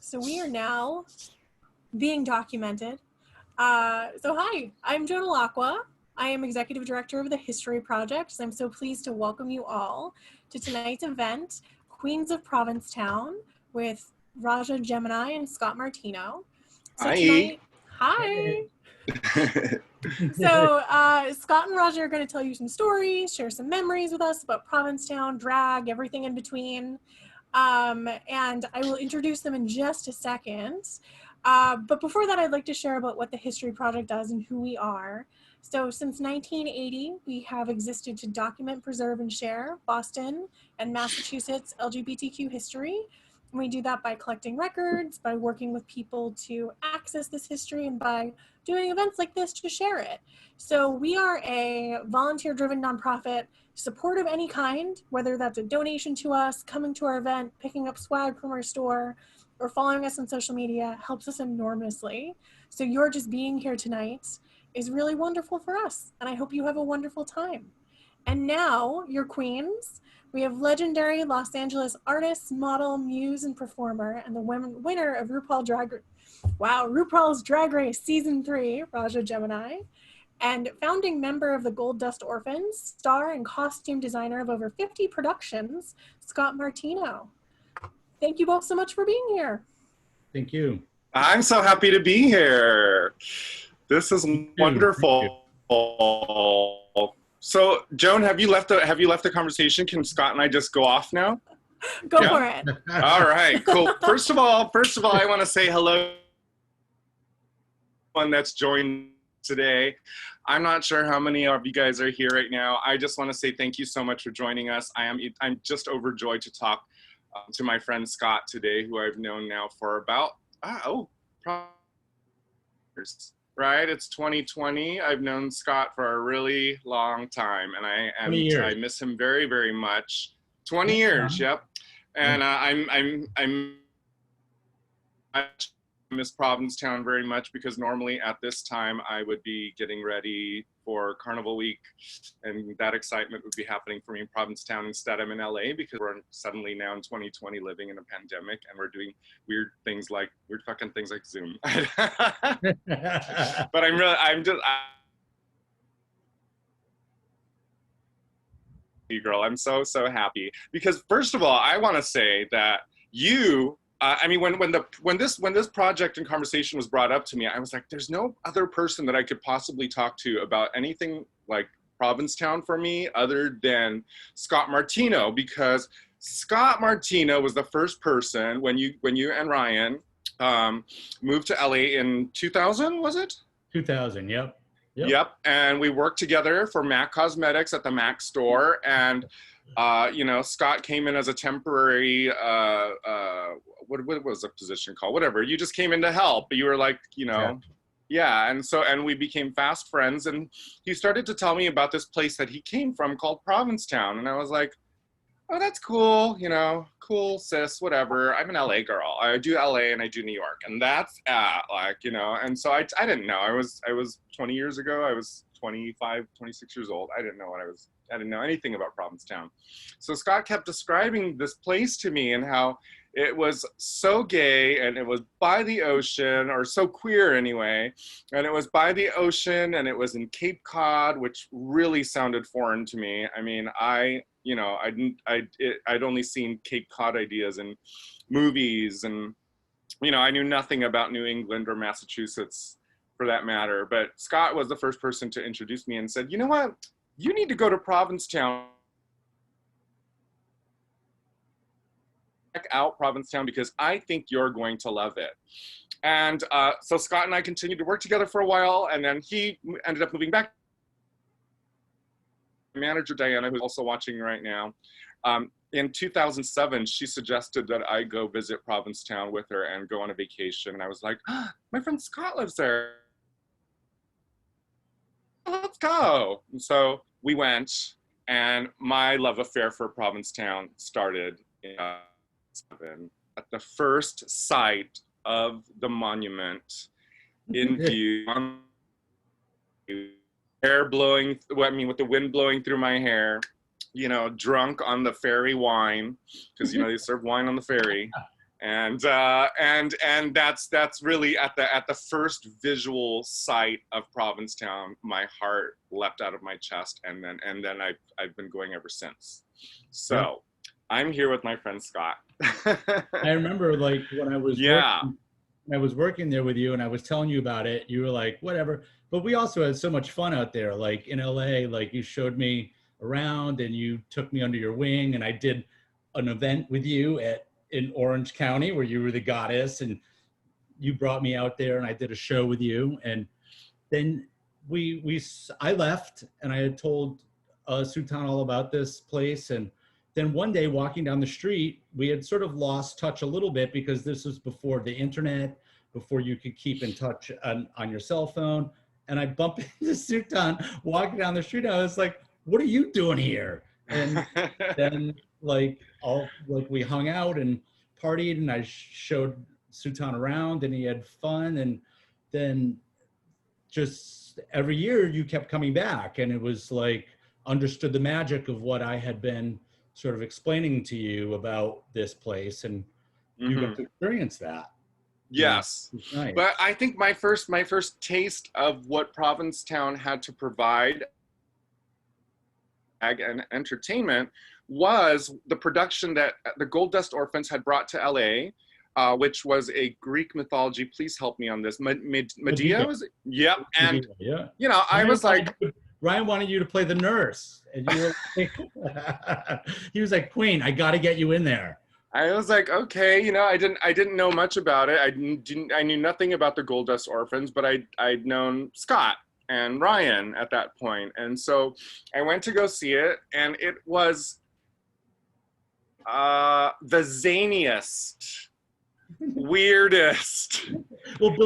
So we are now being documented. So hi, I'm Jonah Lacqua. I am Executive Director of the History Project. I'm so pleased to welcome you all to tonight's event, Queens of Provincetown, with Raja Gemini and Scott Martino. So Hi. Tonight, hi. So Scott and Raja are going to tell you some stories, share some memories with us about Provincetown, drag, everything in between. And I will introduce them in just a second. But before that, I'd like to share about what the History Project does and who we are. So since 1980, we have existed to document, preserve, and share Boston and Massachusetts LGBTQ history. And we do that by collecting records, by working with people to access this history, and by doing events like this to share it. So we are a volunteer-driven nonprofit, support of any kind, whether that's a donation to us, coming to our event, picking up swag from our store, or following us on social media, helps us enormously. So your just being here tonight is really wonderful for us, and I hope you have a wonderful time. And now, your queens. We have legendary Los Angeles artist, model, muse, and performer, and the winner of RuPaul's Drag Race Season 3, Raja Gemini, and founding member of the Gold Dust Orphans, star and costume designer of over 50 productions, Scott Martino. Thank you both so much for being here. Thank you. I'm so happy to be here. This is wonderful. So, Joan, have you left the conversation? Can Scott and I just go off now? Go for it. All right, cool. First of all, I want to say hello to everyone that's joined today. I'm not sure how many of you guys are here right now. I just want to say thank you so much for joining us. I'm just overjoyed to talk to my friend Scott today, who I've known now for about right? It's 2020. I've known Scott for a really long time, and I miss him very, very much. 20 years, yep. And I miss Provincetown very much, because normally at this time I would be getting ready for Carnival Week, and that excitement would be happening for me in Provincetown. Instead, I'm in LA because we're suddenly now in 2020 living in a pandemic, and we're doing weird fucking things like Zoom. But girl, I'm so happy, because first of all, I want to say that you when this project and conversation was brought up to me, I was like, there's no other person that I could possibly talk to about anything like Provincetown for me other than Scott Martino, because Scott Martino was the first person when you and Ryan moved to LA in 2000, was it? 2000, yep. Yep, and we worked together for MAC Cosmetics at the MAC store, and Scott came in as a temporary, what was the position called? Whatever, you just came in to help. You were like, yeah, and we became fast friends, and he started to tell me about this place that he came from called Provincetown, and I was like, oh, that's cool, cool, sis, whatever. I'm an LA girl. I do LA and I do New York, and that's and so I didn't know. I was 20 years ago, I was 25, 26 years old. I didn't know anything about Provincetown. So Scott kept describing this place to me and how it was so gay, and it was by the ocean, or so queer anyway, and it was by the ocean, and it was in Cape Cod, which really sounded foreign to me. I mean, I'd only seen Cape Cod ideas in movies, and I knew nothing about New England or Massachusetts for that matter. But Scott was the first person to introduce me and said, you know what, you need to go to Provincetown. Check out Provincetown, because I think you're going to love it. And so Scott and I continued to work together for a while, and then he ended up moving back. Manager Diana, who's also watching right now, in 2007, she suggested that I go visit Provincetown with her and go on a vacation. And I was like, my friend Scott lives there. Let's go. And so we went, and my love affair for Provincetown started at the first sight of the monument in view. Hair blowing, with the wind blowing through my hair, drunk on the ferry wine, because they serve wine on the ferry, And that's really at the first visual sight of Provincetown, my heart leapt out of my chest, and then I've been going ever since. So Yep. I'm here with my friend Scott. I remember like when I was Yeah. working there with you and I was telling you about it, you were like, whatever. But we also had so much fun out there. Like in LA, like you showed me around and you took me under your wing, and I did an event with you in Orange County where you were the goddess, and you brought me out there and I did a show with you. And then I left and I had told Ptown all about this place. And then one day walking down the street, we had sort of lost touch a little bit because this was before the internet, before you could keep in touch on your cell phone. And I bumped into Ptown walking down the street. I was like, what are you doing here? And then we hung out and partied, and I showed Ptown around and he had fun. And then just every year you kept coming back, and it was like understood the magic of what I had been sort of explaining to you about this place, and you got to experience that. Yes. Nice. But I think my first taste of what Provincetown had to provide and entertainment was the production that the Gold Dust Orphans had brought to LA, which was a Greek mythology. Please help me on this. Medea was it? Yep. And yeah. you know, I was like, Ryan wanted you to play the nurse, and you were like, he was like, Queen, I got to get you in there. I was like, okay, you know, I didn't know much about it. I knew nothing about the Gold Dust Orphans, but I'd known Scott and Ryan at that point. And so I went to go see it, and it was the zaniest, weirdest. Well,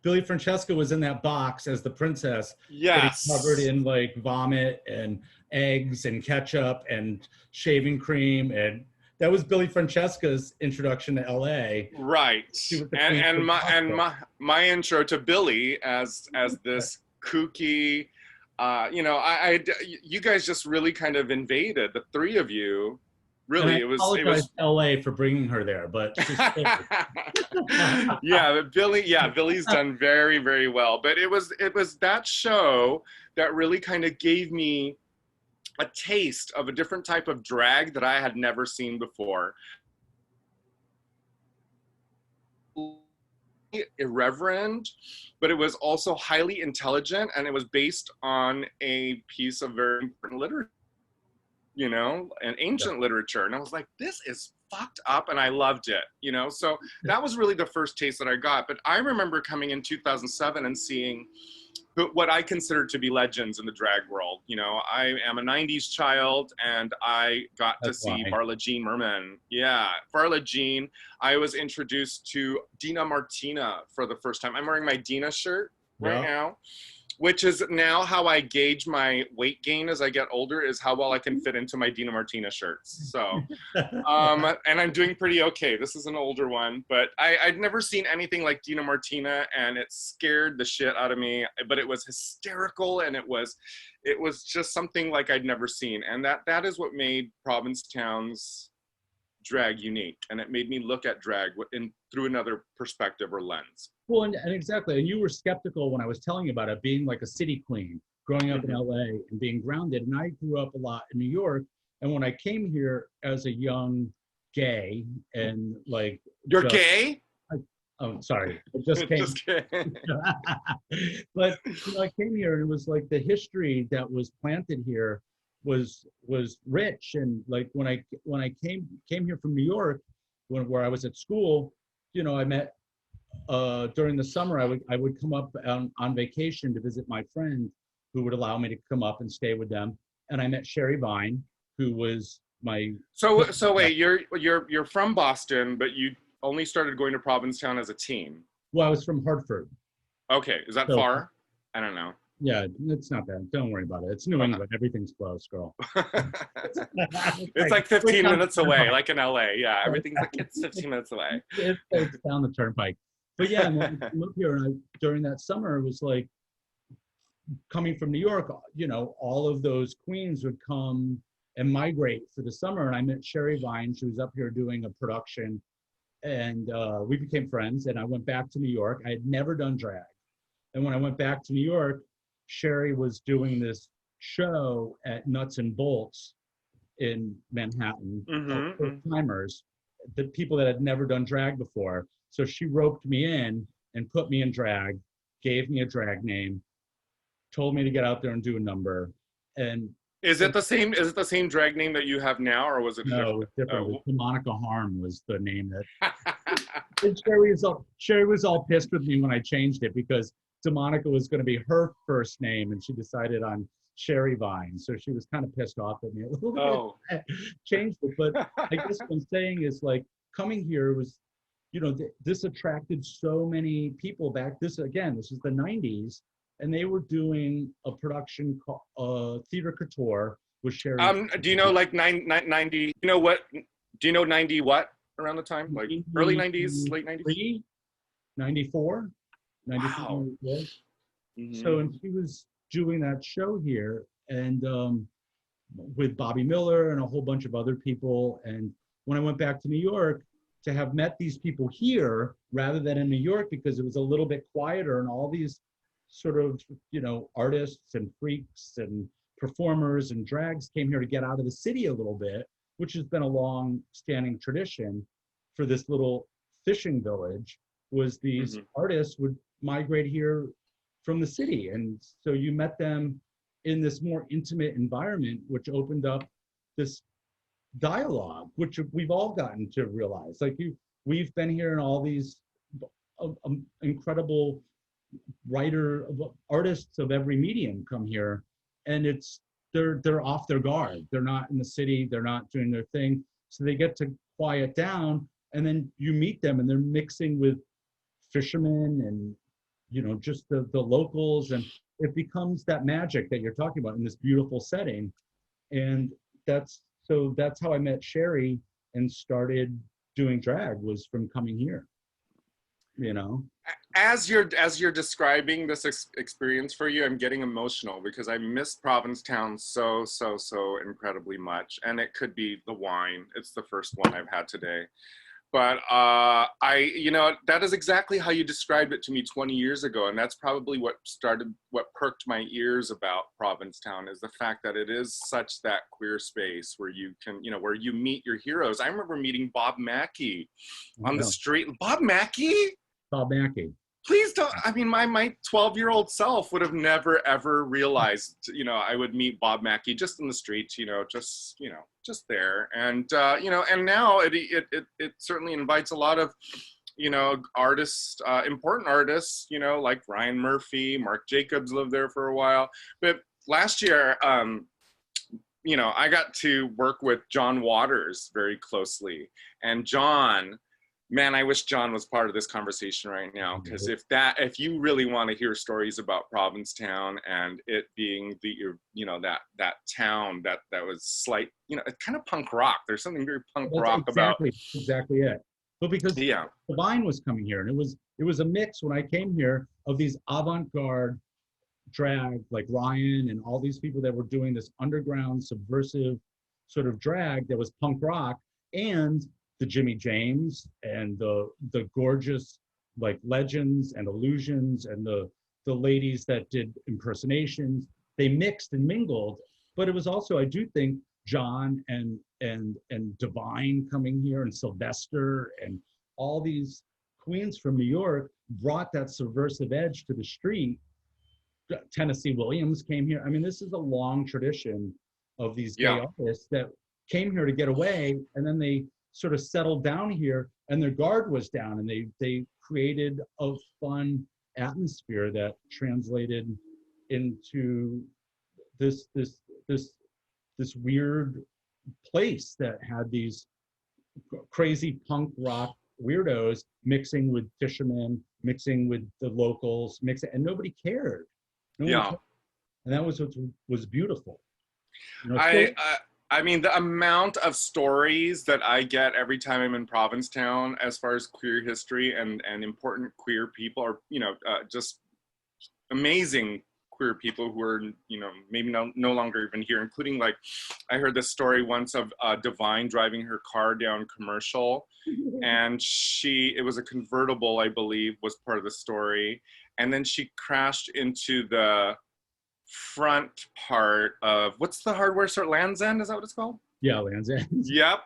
Billy Francesca was in that box as the princess. Yes. Covered in like vomit and eggs and ketchup and shaving cream, and that was Billy Francesca's introduction to LA. Right. And my intro to Billy as this kooky, you know, you guys just really kind of invaded, the three of you. Really, it was LA for bringing her there, but Billy's done very, very well. But it was that show that really kind of gave me a taste of a different type of drag that I had never seen before. Irreverent, but it was also highly intelligent, and it was based on a piece of very important literature, you know, an ancient literature. And I was like, this is fucked up, and I loved it, you know. So that was really the first taste that I got. But I remember coming in 2007 and seeing what I consider to be legends in the drag world. You know, I am a 90s child, and I got to see Farla Jean Merman. Yeah, Farla Jean. I was introduced to Dina Martina for the first time. I'm wearing my Dina shirt right now, which is now how I gauge my weight gain as I get older, is how well I can fit into my Dina Martina shirts. So, and I'm doing pretty okay. This is an older one, but I'd never seen anything like Dina Martina, and it scared the shit out of me, but it was hysterical, and it was just something like I'd never seen. And that is what made Provincetown's drag unique. And it made me look at drag through another perspective or lens. Well, and exactly. And you were skeptical when I was telling you about it, being like a city queen, growing up in LA and being grounded. And I grew up a lot in New York. And when I came here as a young gay and like... You're gay? Sorry. I just came. Just kidding. But you know, I came here, and it was like the history that was planted here was rich. And like when I came here from New York, where I was at school, you know, I met during the summer, I would come up on vacation to visit my friend, who would allow me to come up and stay with them. And I met Sherry Vine, who was my... So wait, you're from Boston, but you only started going to Provincetown as a teen. Well, I was from Hartford. Okay, is that far? I don't know. Yeah, it's not bad. Don't worry about it. It's New England. Everything's close, girl. It's like 15 minutes away, like in LA. Yeah, everything's like, it's 15 minutes away. It's down the turnpike. But yeah, when I moved here, and during that summer, it was like coming from New York, you know, all of those queens would come and migrate for the summer. And I met Sherry Vine. She was up here doing a production and we became friends. And I went back to New York. I had never done drag, and when I went back to New York, Sherry was doing this show at Nuts and Bolts in Manhattan, first timers, the people that had never done drag before. So she roped me in and put me in drag, gave me a drag name, told me to get out there and do a number. And is it the same? Is it the same drag name that you have now, or was it no, it was different. Oh. Monica Harm was the name that. And Sherry was all pissed with me when I changed it because DeMonica was going to be her first name, and she decided on Sherry Vine. So she was kind of pissed off at me a little bit. Oh. Changed it, but I guess what I'm saying is like coming here was, you know, this attracted so many people back. This is the 90s, and they were doing a production called Theater Couture with Sherry. Do you know like 90? You know what? Do you know 90 what around the time? Like early 90s, late 90s? 94. 94. Wow. So, and she was doing that show here, and with Bobby Miller and a whole bunch of other people. And when I went back to New York, to have met these people here rather than in New York, because it was a little bit quieter, and all these sort of, you know, artists and freaks and performers and drags came here to get out of the city a little bit, which has been a long standing tradition for this little fishing village, was these artists would migrate here from the city. And so you met them in this more intimate environment, which opened up this dialogue, which we've all gotten to realize. Like we've been here, and all these incredible artists of every medium come here, and they're off their guard. They're not in the city. They're not doing their thing. So they get to quiet down, and then you meet them, and they're mixing with fishermen and, you know, just the locals, and it becomes that magic that you're talking about in this beautiful setting. And that's how I met Sherry and started doing drag, was from coming here, you know. As you're describing this experience for you, I'm getting emotional because I miss Provincetown so incredibly much. And it could be the wine. It's the first one I've had today. But you know, that is exactly how you described it to me 20 years ago. And that's probably what perked my ears about Provincetown, is the fact that it is such that queer space where you can, you know, where you meet your heroes. I remember meeting Bob Mackey on the street. Bob Mackey? Bob Mackey. Please don't. I mean, my 12-year-old self would have never, ever realized, you know, I would meet Bob Mackey just in the streets, you know, just there. And, you know, and now it certainly invites a lot of, you know, artists, important artists, you know, like Ryan Murphy, Mark Jacobs lived there for a while. But last year, you know, I got to work with John Waters very closely. And John, man, I wish John was part of this conversation right now, because if you really want to hear stories about Provincetown and it being the, you know, that town that was slight, you know, it's kind of punk rock. There's something very punk rock about. Exactly it. But because the Vine was coming here, and it was a mix when I came here of these avant-garde drag, like Ryan and all these people that were doing this underground subversive sort of drag that was punk rock, and the Jimmy James and the gorgeous like legends and illusions and the ladies that did impersonations. They mixed and mingled, but it was also, I do think, John and Divine coming here, and Sylvester, and all these queens from New York brought that subversive edge to the street. Tennessee Williams came here. I mean, this is a long tradition of these gay artists that came here to get away, and then they sort of settled down here, and their guard was down, and they created a fun atmosphere that translated into this weird place that had these crazy punk rock weirdos mixing with fishermen, mixing with the locals, and nobody cared. And that was what was beautiful. You know, I mean, the amount of stories that I get every time I'm in Provincetown as far as queer history and important queer people, are, you know, just amazing queer people who are, maybe no longer even here, including like, I heard this story once of Divine driving her car down Commercial, and it was a convertible, I believe, was part of the story. And then she crashed into the front part of, what's the hardware store? Land's End, is that what it's called? Yeah, Land's End. Yep.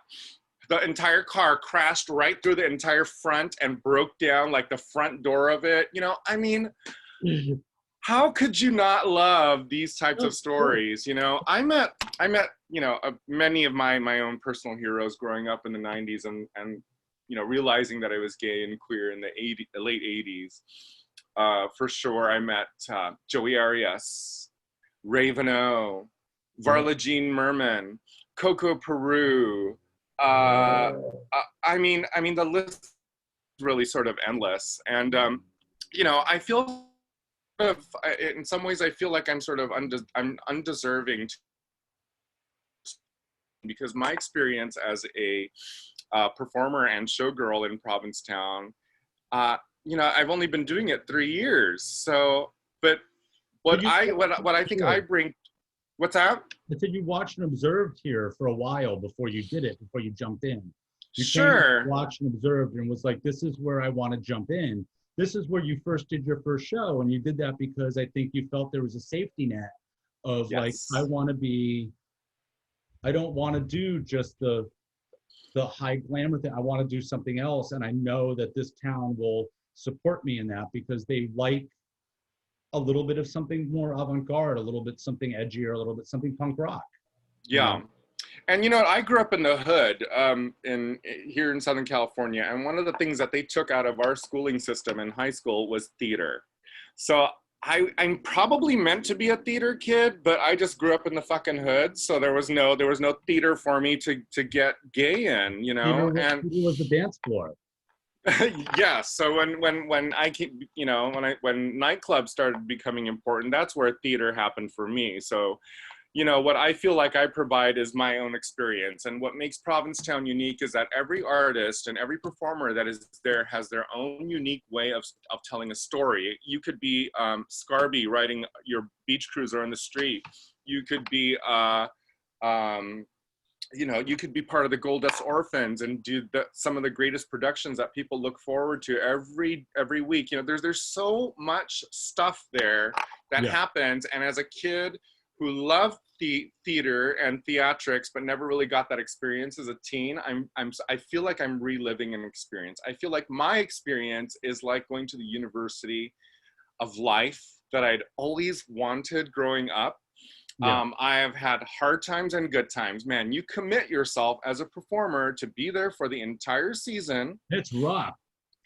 The entire car crashed right through the entire front and broke down like the front door of it. I mean, how could you not love these types of stories? I met many of my own personal heroes growing up in the 90s and realizing that I was gay and queer in the late 80s. For sure, I met Joey Arias, Raven O, Varla Jean Merman, Coco Peru. I mean, the list is really sort of endless. And, I feel in some ways, I feel like I'm sort of I'm undeserving because my experience as a performer and showgirl in Provincetown, I've only been doing it 3 years. So, but what I think I bring, what's that? I said you watched and observed here for a while before you did it, before you jumped in. You Sure. Watched and observed and was like, this is where I want to jump in. This is where you first did your first show. And you did that because I think you felt there was a safety net of Yes. like, I don't want to do just the high glamour thing. I want to do something else. And I know that this town will support me in that because they like a little bit of something more avant-garde, a little bit something edgier, a little bit something punk rock. Yeah. And I grew up in the hood here in Southern California, and one of the things that they took out of our schooling system in high school was theater. So I'm probably meant to be a theater kid, but I just grew up in the fucking hood, so there was no theater for me to get gay in, Theater was the dance floor. Yeah. So when I came, when nightclubs started becoming important, that's where theater happened for me. So, what I feel like I provide is my own experience. And what makes Provincetown unique is that every artist and every performer that is there has their own unique way of telling a story. You could be Scarby riding your beach cruiser on the street. You could be, you could be part of the Gold Dust Orphans and do some of the greatest productions that people look forward to every week. There's so much stuff there that happens. And as a kid who loved theater and theatrics, but never really got that experience as a teen, I feel like I'm reliving an experience. I feel like my experience is like going to the University of Life that I'd always wanted growing up. Yeah. I have had hard times and good times. Man, you commit yourself as a performer to be there for the entire season. It's rough.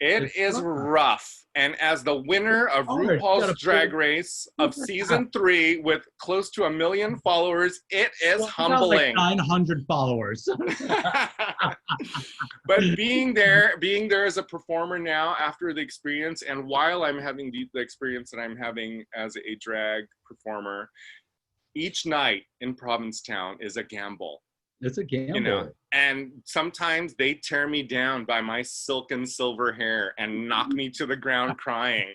It is rough. And as the winner of RuPaul's Drag Race of season 3 with close to 1 million followers, it is humbling. Like 900 followers. But being there as a performer now after the experience, and while I'm having the experience that I'm having as a drag performer, each night in Provincetown is a gamble. It's a gamble. And sometimes they tear me down by my silk and silver hair and knock me to the ground crying.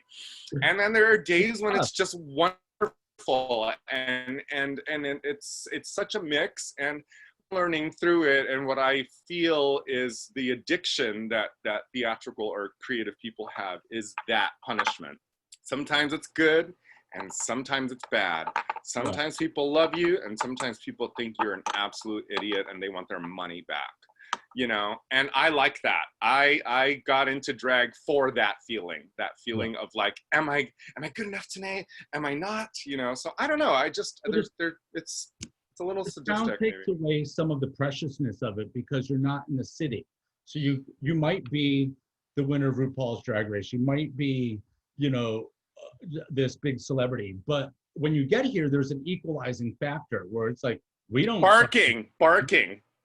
And then there are days when it's just wonderful and it's such a mix, and learning through it. And what I feel is the addiction that theatrical or creative people have is that punishment. Sometimes it's good and sometimes it's bad. Sometimes people love you and sometimes people think you're an absolute idiot and they want their money back, and I like that. I got into drag for that feeling of like, am I good enough today? Am I not? So I don't know. I just, it's a little sadistic. It takes away some of the preciousness of it because you're not in the city. So you might be the winner of RuPaul's Drag Race. You might be, this big celebrity, but when you get here, there's an equalizing factor where it's like, we don't barking.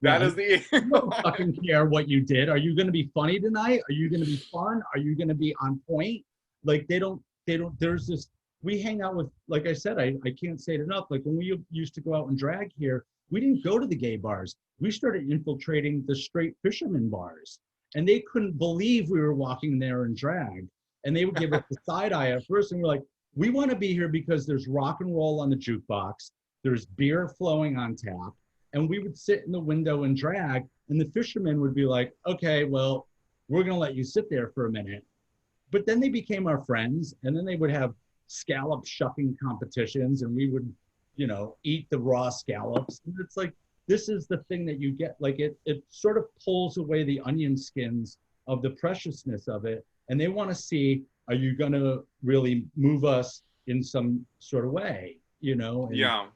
That is the you don't fucking care what you did. Are you going to be funny tonight? Are you going to be fun? Are you going to be on point? Like they don't, there's this, we hang out with, like I said, I can't say it enough. Like when we used to go out and drag here, we didn't go to the gay bars. We started infiltrating the straight fisherman bars, and they couldn't believe we were walking there in drag. And they would give us the side eye at first, and we're like, we want to be here because there's rock and roll on the jukebox, there's beer flowing on tap, and we would sit in the window and drag, and the fishermen would be like, okay, well, we're going to let you sit there for a minute. But then they became our friends, and then they would have scallop shucking competitions, and we would, you know, eat the raw scallops. And it's like, this is the thing that you get, like it sort of pulls away the onion skins of the preciousness of it. And they want to see, are you going to really move us in some sort of way, you know? And, Yeah.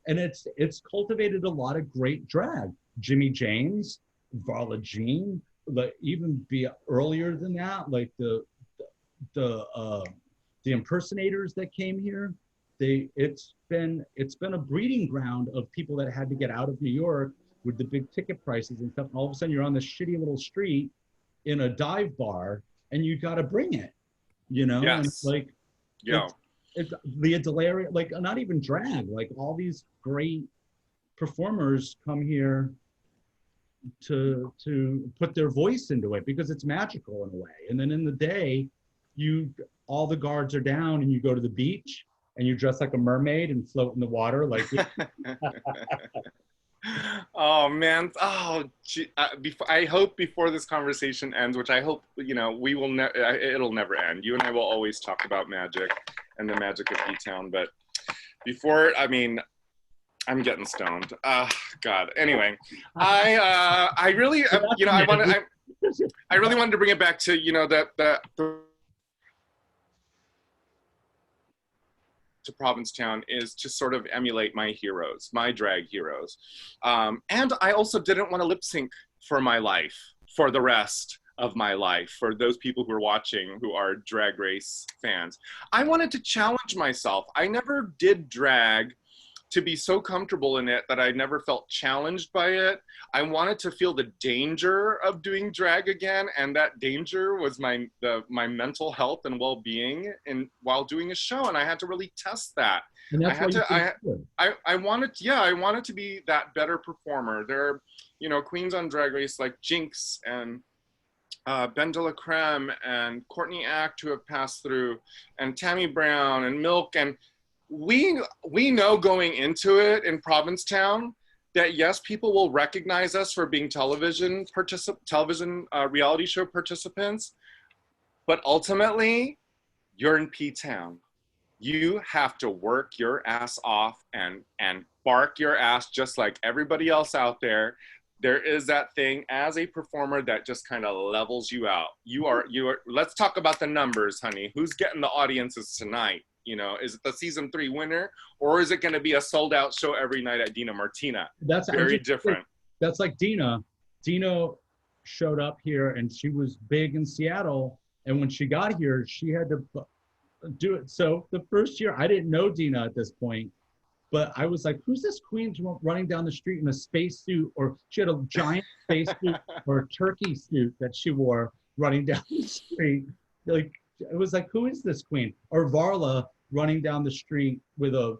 And it's cultivated a lot of great drag. Jimmy James, Varla Jean, like even be earlier than that, like the impersonators that came here. It's been a breeding ground of people that had to get out of New York with the big ticket prices and stuff. And all of a sudden you're on this shitty little street in a dive bar and you got to bring it, you know? Yes. And like, Yeah. it's the Delaria, like not even drag, like all these great performers come here to put their voice into it because it's magical in a way. And then in the day, all the guards are down and you go to the beach and you dress like a mermaid and float in the water. Like, oh man, I hope before this conversation ends, which I hope, you know, it'll never end. You and I will always talk about magic and the magic of Ptown, but before, I mean, I'm getting stoned. God. Anyway, I really, you know, I really wanted to bring it back to, you know, to Provincetown is to sort of emulate my heroes, my drag heroes. And I also didn't want to lip sync for my life, for the rest of my life, for those people who are watching who are Drag Race fans. I wanted to challenge myself. I never did drag to be so comfortable in it that I never felt challenged by it. I wanted to feel the danger of doing drag again, and that danger was my mental health and well-being while doing a show, and I had to really test that. and that's I wanted to be that better performer. There are, you know, queens on Drag Race like Jinx and Ben de la Creme and Courtney Act who have passed through, and Tammy Brown and Milk, and we know going into it in Provincetown that yes, people will recognize us for being television reality show participants, but ultimately, you're in Ptown. You have to work your ass off and bark your ass just like everybody else out there. There is that thing as a performer that just kind of levels you out. You are. Let's talk about the numbers, honey. Who's getting the audiences tonight? You know, is it the season 3 winner, or is it going to be a sold out show every night at Dina Martina? That's very different. That's like Dina. Dina showed up here and she was big in Seattle. And when she got here, she had to do it. So the first year, I didn't know Dina at this point, but I was like, who's this queen running down the street in a spacesuit? Or she had a giant spacesuit or a turkey suit that she wore running down the street. Like, it was like, who is this queen? Or Varla running down the street with a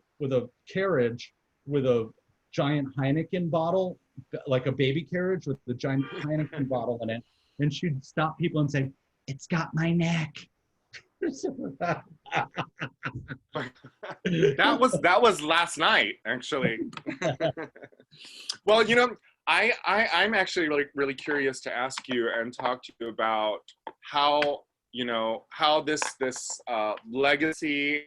carriage with a giant Heineken bottle, like a baby carriage with the giant Heineken bottle in it. And she'd stop people and say, "It's got my neck." that was last night, actually. Well, you know, I'm actually really curious to ask you and talk to you about how, you know, how this legacy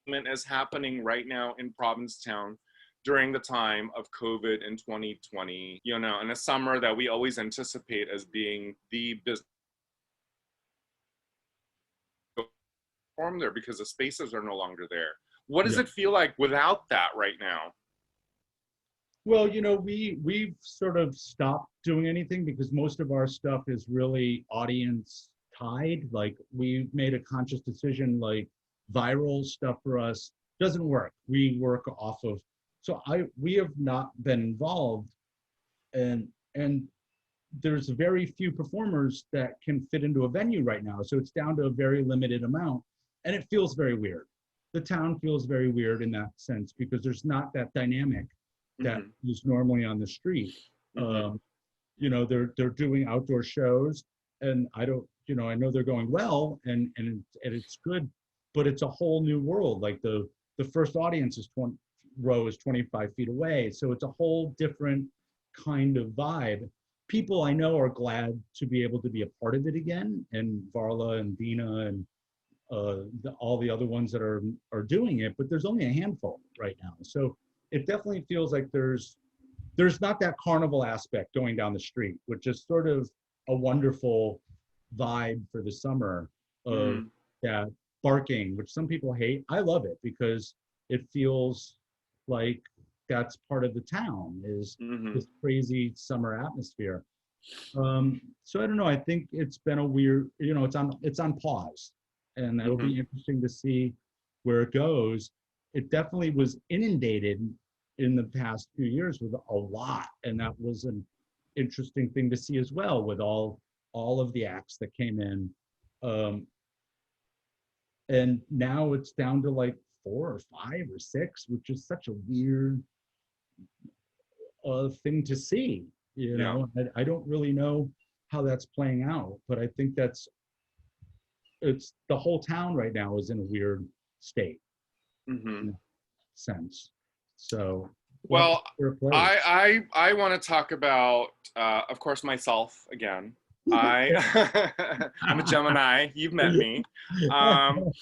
is happening right now in Provincetown during the time of COVID in 2020, you know, in a summer that we always anticipate as being the business form there because the spaces are no longer there. What does it feel like without that right now? Well, you know, we've sort of stopped doing anything because most of our stuff is really audience tied. Like, we made a conscious decision, like, viral stuff for us doesn't work. We work off of, so we have not been involved, and there's very few performers that can fit into a venue right now. So it's down to a very limited amount, and it feels very weird. The town feels very weird in that sense because there's not that dynamic that is normally on the street. You know, they're doing outdoor shows, and I don't, you know, I know they're going well, and it's good, but it's a whole new world. Like the first audience is 20 row is 25 feet away. So it's a whole different kind of vibe. People I know are glad to be able to be a part of it again, and Varla and Dina and all the other ones that are doing it, but there's only a handful right now. So it definitely feels like there's not that carnival aspect going down the street, which is sort of a wonderful vibe for the summer of that barking, which some people hate. I love it because it feels like that's part of the town, is this crazy summer atmosphere. So I don't know, I think it's been a weird, it's on pause, and it'll be interesting to see where it goes. It definitely was inundated in the past few years with a lot, and that was an interesting thing to see as well, with all of the acts that came in. And now it's down to like 4 or 5 or 6, which is such a weird thing to see. I don't really know how that's playing out, but I think it's the whole town right now is in a weird state, in a sense. So, well, I want to talk about, of course, myself again. I'm a Gemini. You've met me. No,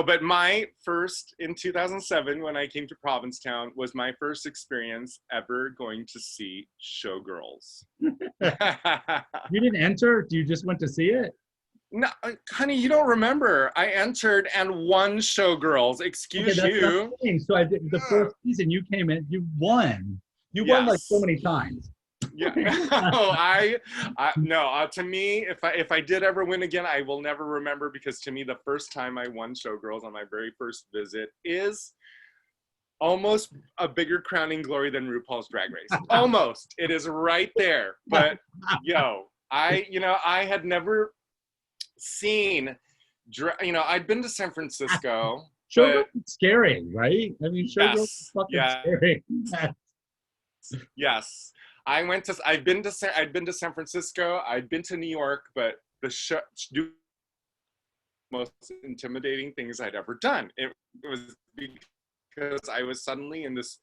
but my first, in 2007, when I came to Provincetown, was my first experience ever going to see Showgirls. You didn't enter? You just went to see it? No, honey, you don't remember. I entered and won Showgirls. Excuse you. So I did the first season. You came in. You won. You won like so many times. Yeah. No. To me, if I did ever win again, I will never remember, because to me, the first time I won Showgirls on my very first visit is almost a bigger crowning glory than RuPaul's Drag Race. Almost. It is right there. But I had never seen, I'd been to San Francisco. Showgirls is scary, right? I mean, Showgirls is fucking scary. Yes. I've been to San Francisco, I'd been to New York, but the most intimidating things I'd ever done. It was because I was suddenly in this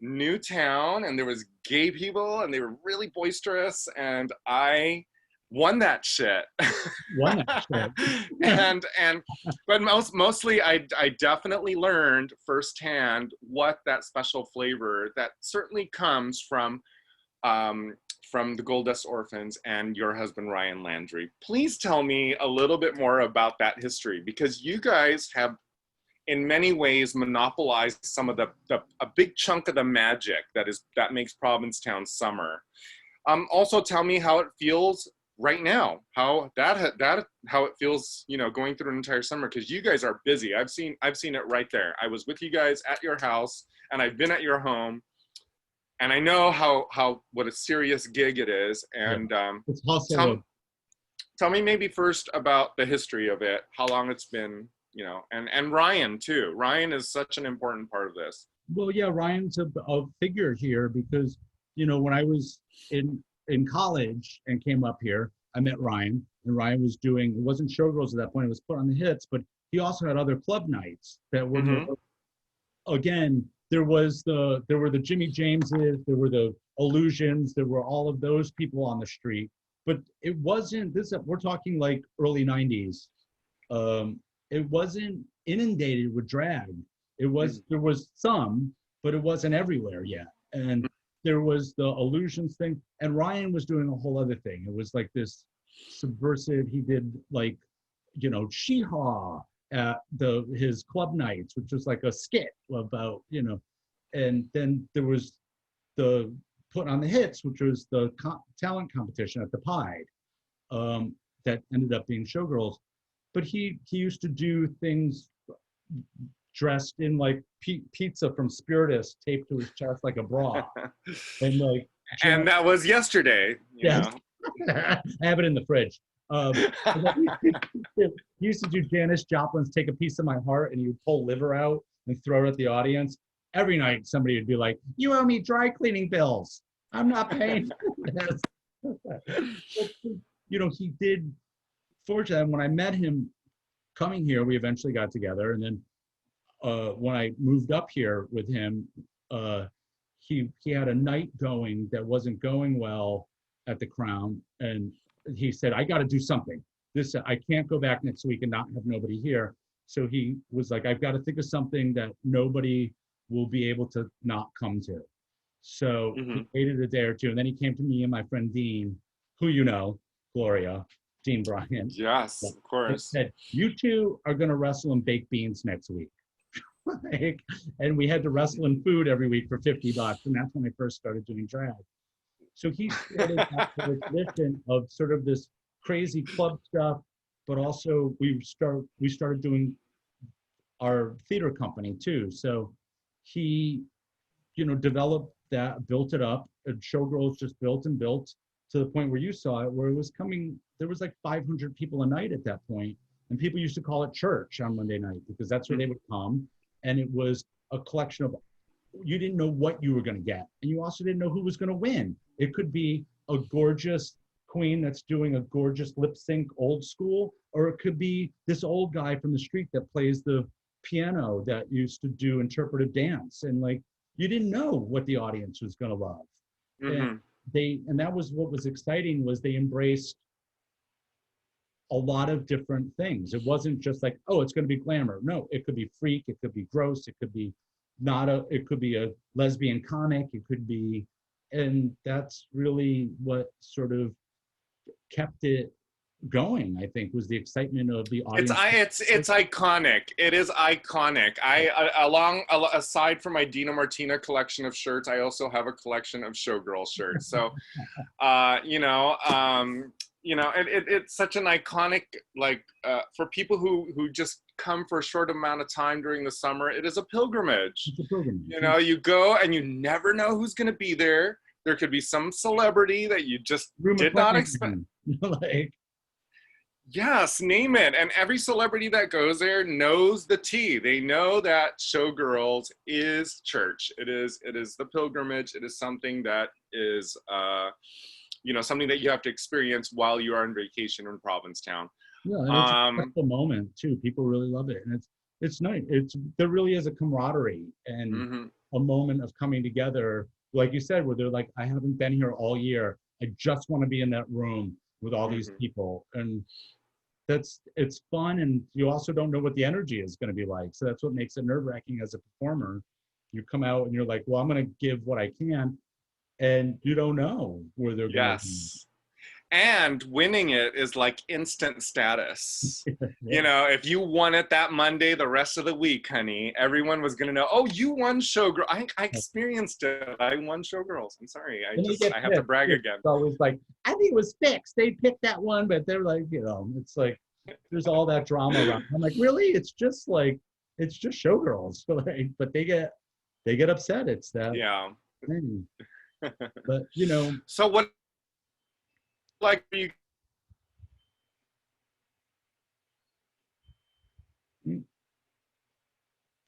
new town, and there was gay people, and they were really boisterous, and I won that shit. But mostly I definitely learned firsthand what that special flavor that certainly comes from the Gold Dust Orphans and your husband Ryan Landry. Please tell me a little bit more about that history, because you guys have in many ways monopolized some of a big chunk of the magic that makes Provincetown summer. Also tell me how it feels right now, how it feels, going through an entire summer, because you guys are busy. I've seen it right there. I was with you guys at your house, and I've been at your home, and I know what a serious gig it is. And tell me maybe first about the history of it, how long it's been, and Ryan too. Ryan is such an important part of this. Well, yeah, Ryan's a figure here, because when I was in college and came up here, I met Ryan, and Ryan was doing, it wasn't Showgirls at that point, it was Put on the Hits, but he also had other club nights that were, again, there were the Jimmy Jameses, there were the Illusions, there were all of those people on the street, but it wasn't, we're talking like early 90s. It wasn't inundated with drag. There was some, but it wasn't everywhere yet. And there was the Illusions thing, and Ryan was doing a whole other thing. It was like this subversive, he did like, Sheehaw at his club nights, which was like a skit about, and then there was the Put on the Hits, which was the talent competition at the Pied, that ended up being Showgirls. But he used to do things dressed in like pizza from Spiritus taped to his chest like a bra. And like, and that was yesterday. I have it in the fridge. He used to do Janis Joplin's Take a Piece of My Heart, and he would pull liver out and throw it at the audience. Every night somebody would be like, "You owe me dry cleaning bills. I'm not paying for this." But, he did, fortunately, when I met him coming here, we eventually got together. And then when I moved up here with him, he had a night going that wasn't going well at the Crown. And he said, I got to do something. I can't go back next week and not have nobody here. So he was like, I've got to think of something that nobody will be able to not come to. So he waited a day or two, and then he came to me and my friend Dean, who you know, Gloria, Dean Bryant. Yes, of course. Said, you two are going to wrestle in baked beans next week. And we had to wrestle in food every week for $50. And that's when I first started doing drag. So he started that tradition of sort of this crazy club stuff, but also we started doing our theater company too. So he, developed that, built it up, and Showgirls just built and built to the point where you saw it, where it was coming, there was like 500 people a night at that point, and people used to call it church on Monday night because that's where they would come, and it was a collection of, you didn't know what you were going to get, and you also didn't know who was going to win. It could be a gorgeous queen that's doing a gorgeous lip sync old school, or it could be this old guy from the street that plays the piano that used to do interpretive dance, and like you didn't know what the audience was going to love. And that was what was exciting, was they embraced a lot of different things. It wasn't just like, oh, it's going to be glamour. No, it could be freak, it could be gross, it could be it could be a lesbian comic, it could be, and that's really what sort of kept it going, I think, was the excitement of the audience. It's iconic. It is iconic. Aside from my Dina Martina collection of shirts, I also have a collection of Showgirl shirts. So, it's such an iconic, like, for people who just come for a short amount of time during the summer, it is a pilgrimage. It's a pilgrimage. You go and you never know who's going to be there. There could be some celebrity that you just did not expect. Like, yes, name it. And every celebrity that goes there knows the tea. They know that Showgirls is church. It is the pilgrimage. It is something that is, something that you have to experience while you are on vacation in Provincetown. Yeah, and it's a special moment too. People really love it, and it's nice. There really is a camaraderie and a moment of coming together, like you said, where they're like, I haven't been here all year. I just want to be in that room with all these people, and it's fun. And you also don't know what the energy is going to be like, so that's what makes it nerve-wracking as a performer. You come out and you're like, well, I'm going to give what I can, and you don't know where they're going to be. And winning it is like instant status. Yeah. If you won it that Monday, the rest of the week, honey, everyone was going to know, oh, you won Showgirl. I experienced it. I won Showgirls. I'm sorry. I have to brag again. It's always like, I think it was fixed. They picked that one, but they're like, it's like, there's all that drama around. I'm like, really? It's just Showgirls. But they get upset. It's that thing. But, So what, like, you?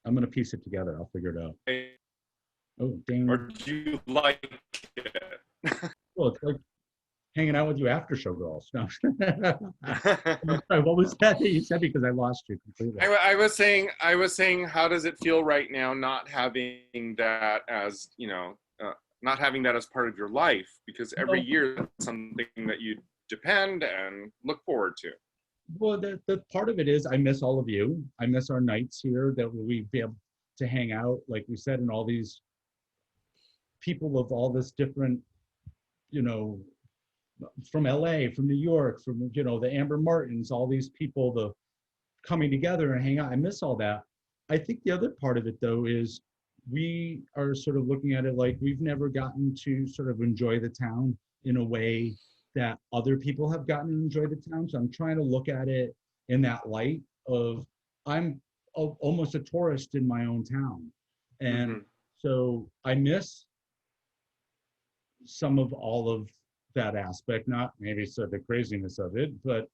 I'm gonna piece it together. I'll figure it out. Oh, dang. Or do you like it? Well, it's like hanging out with you after Showgirls. No. Sorry, what was that you said? Because I lost you completely. I was saying, how does it feel right now, not having that as, not having that as part of your life? Because every year that's something that you depend and look forward to. Well, the part of it is I miss all of you. I miss our nights here that we'd be able to hang out, like we said, and all these people of all this different, from LA, from New York, from, the Amber Martins, all these people, the coming together and hang out. I miss all that. I think the other part of it, though, is we are sort of looking at it like we've never gotten to sort of enjoy the town in a way that other people have gotten to enjoy the town. So I'm trying to look at it in that light of I'm almost a tourist in my own town. And so I miss some of all of that aspect, not maybe so the craziness of it, but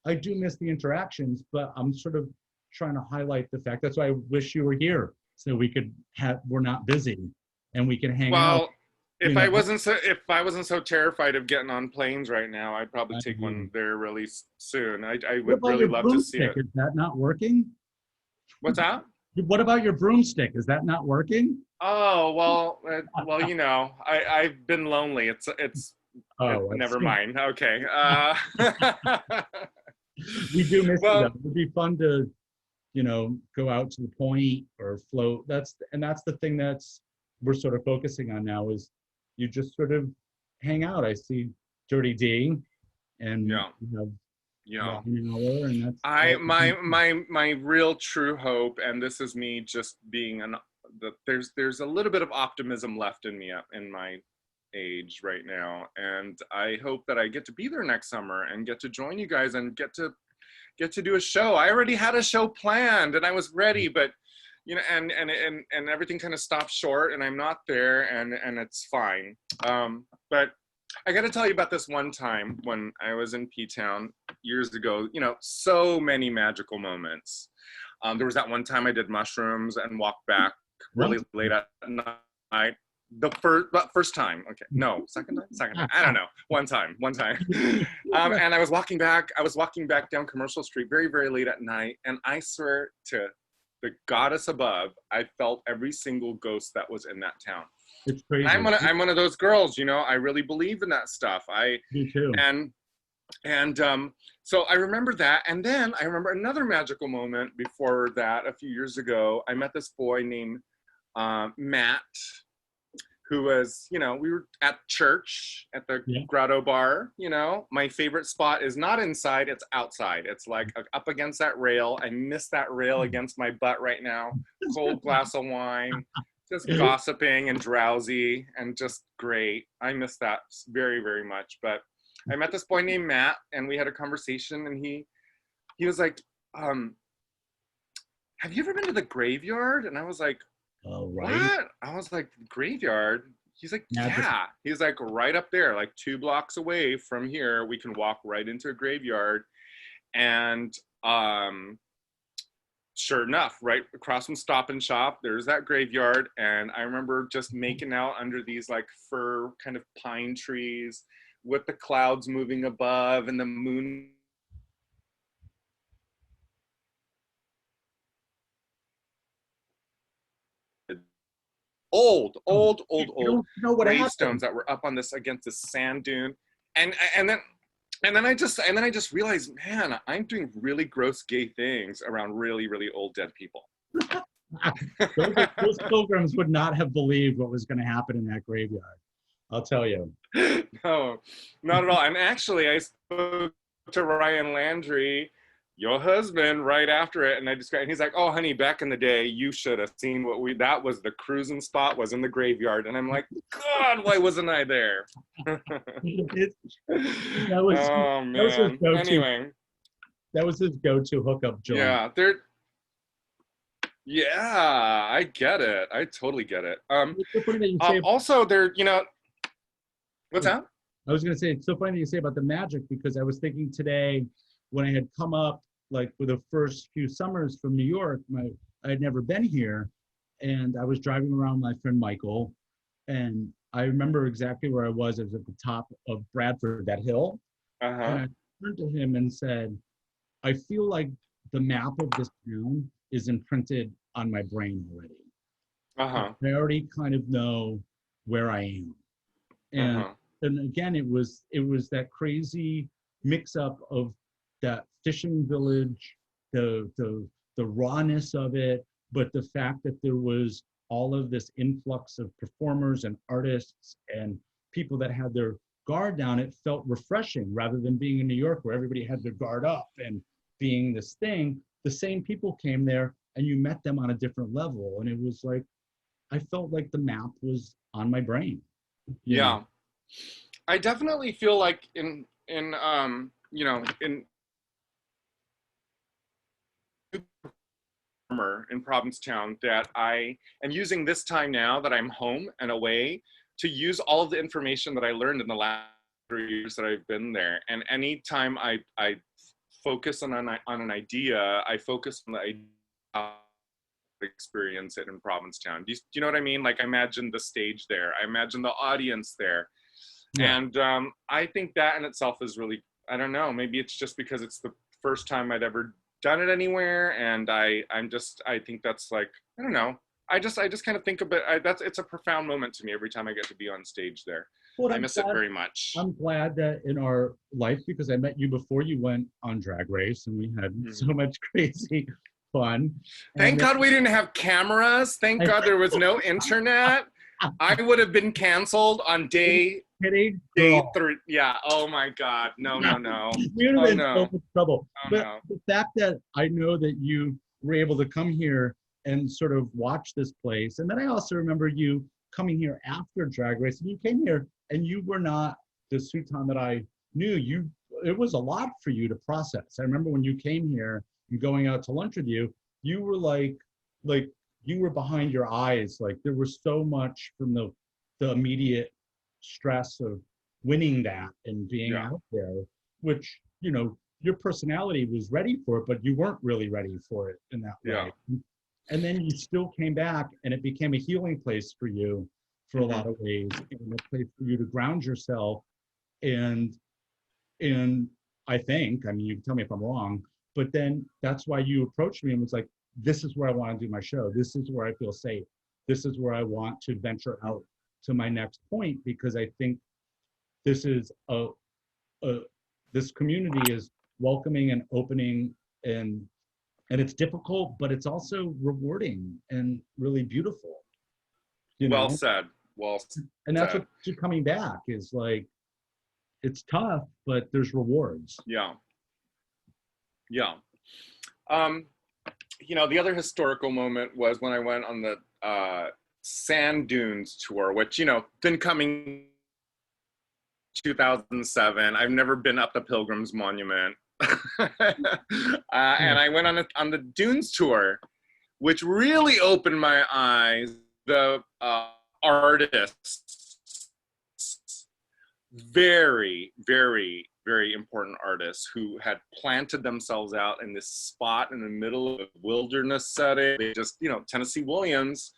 I do miss the interactions, but I'm sort of trying to highlight the fact. That's why I wish you were here so we could we're not busy and we can hang out. If I wasn't so terrified of getting on planes right now, I'd probably take one there really soon. I What would about really your love to see broomstick? it. Is that not working? What's that? What about your broomstick? Is that not working? Oh, well, you know, I've been lonely. Never mind. Okay. We do miss you though. Well, It would be fun to, go out to the point or float. That's the thing we're sort of focusing on now is you just sort of hang out. I see Dirty D and yeah. an hour, and that's my real true hope, and this is me just being there's a little bit of optimism left in me in my age right now, and I hope that I get to be there next summer and get to join you guys and get to do a show. I already had a show planned and I was ready, but and everything kind of stopped short, and I'm not there, and it's fine. But I got to tell you about this one time when I was in Ptown years ago. So many magical moments. There was that one time I did mushrooms and walked back really late at night. The first time, okay, no, second time, I don't know, one time. And I was walking back down Commercial Street very, very late at night, and I swear to the goddess above, I felt every single ghost that was in that town. It's crazy. I'm one of those girls, I really believe in that stuff. Me too. So I remember that, and then I remember another magical moment before that. A few years ago, I met this boy named Matt, who was, we were at church at the Grotto Bar. My favorite spot is not inside, it's outside. It's like up against that rail. I miss that rail against my butt right now. Cold glass of wine, just gossiping and drowsy and just great. I miss that very, very much. But I met this boy named Matt, and we had a conversation, and he was like, have you ever been to the graveyard? And I was like, right. What? I was like, graveyard? He's like, yeah. He's like, right up there, like 2 blocks away from here, we can walk right into a graveyard. And sure enough, right across from Stop and Shop, there's that graveyard. And I remember just making out under these like fir kind of pine trees with the clouds moving above and the moon. Old gravestones that were up on this against this sand dune, and then I just realized, man, I'm doing really gross gay things around really, really old dead people. those pilgrims would not have believed what was going to happen in that graveyard. I'll tell you. No, not at all. And actually, I spoke to Ryan Landry, your husband, right after it, and he's like, oh honey, back in the day you should have seen that was the cruising spot, was in the graveyard. And I'm like, God, why wasn't I there? Oh man. Anyway, that was his go-to hookup joint. Yeah, I get it. I totally get it. Also, what's that? I was going to say, it's so funny that you say about the magic, because I was thinking today when I had come up, like for the first few summers from New York, I had never been here, and I was driving around with my friend Michael, and I remember exactly where I was. I was at the top of Bradford, that hill, and I turned to him and said, I feel like the map of this town is imprinted on my brain already. I already kind of know where I am. And again, it was that crazy mix up of that fishing village, the rawness of it, but the fact that there was all of this influx of performers and artists and people that had their guard down. It felt refreshing rather than being in New York where everybody had their guard up and being this thing. The same people came there and you met them on a different level. And it was like, I felt like the map was on my brain. Yeah. I definitely feel like in Provincetown that I am using this time now that I'm home and away to use all of the information that I learned in the last 3 years that I've been there. And anytime I focus on an idea, I focus on the idea experience it in Provincetown. Do you know what I mean? Like, I imagine the stage there. I imagine the audience there. Yeah. And I think that in itself is really, I don't know, maybe it's just because it's the first time I'd ever done it anywhere. And I think that's like, I don't know. I just kind of think of it, it's a profound moment to me every time I get to be on stage there. Well, I miss it very much. I'm glad that in our life, because I met you before you went on Drag Race, and we had so much crazy fun. Thank God we didn't have cameras. Thank God there was no internet. I would have been canceled on day 3. Yeah. Oh my God. No. You're Oh, in no. so much trouble. Oh, But no. the fact that I know that you were able to come here and sort of watch this place, and then I also remember you coming here after Drag Race, and you came here and you were not the Sutan that I knew. It was a lot for you to process. I remember when you came here and going out to lunch with you, you were like you were behind your eyes. Like, there was so much from the immediate stress of winning that and being out there, which, you know, your personality was ready for it, but you weren't really ready for it in that way. And then you still came back, and it became a healing place for you for a lot of ways, and a place for you to ground yourself. And I think, I mean, you can tell me if I'm wrong, but then that's why you approached me and was like, this is where I want to do my show. This is where I feel safe. This is where I want to venture out to my next point, because I think this is this community is welcoming and opening, and it's difficult, but it's also rewarding and really beautiful. You know? Well said. And that's what you're coming back is like, it's tough, but there's rewards. Yeah. You know, the other historical moment was when I went on the Sand Dunes tour, which, you know, been coming 2007. I've never been up the Pilgrim's Monument. And I went on the Dunes tour, which really opened my eyes. The artists, very, very, very important artists who had planted themselves out in this spot in the middle of a wilderness setting. They just, you know, Tennessee Williams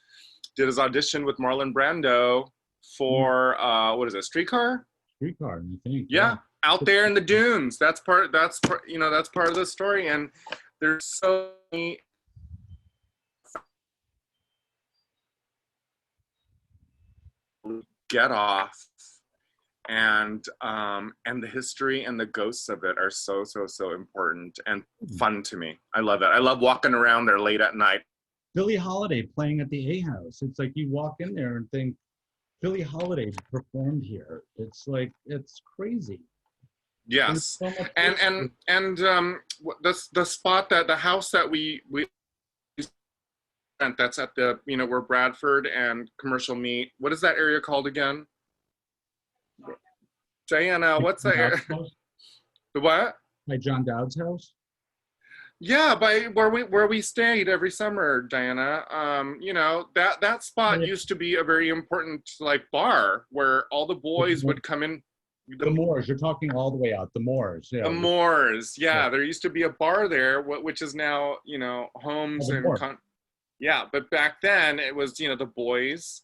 did his audition with Marlon Brando for what is it, Streetcar, I think. Yeah, out there in the dunes. That's part of the story. And there's so many get off, and the history and the ghosts of it are so important and fun to me. I love it. I love walking around there late at night. Billie Holiday playing at the A House. It's like you walk in there and think, Billie Holiday performed here. It's like, it's crazy. Yes. So and the spot, that the house that we spent, that's at the, you know, where Bradford and Commercial meet. What is that area called again? Diana, what's that area? The what? By John Dowd's house? Yeah, by where we stayed every summer, Diana. You know, that spot used to be a very important, like, bar where all the boys would come in. The Moors, you're talking all the way out, the Moors. Yeah. The Moors, yeah. There used to be a bar there, which is now, you know, homes and yeah. But back then it was, you know, the boys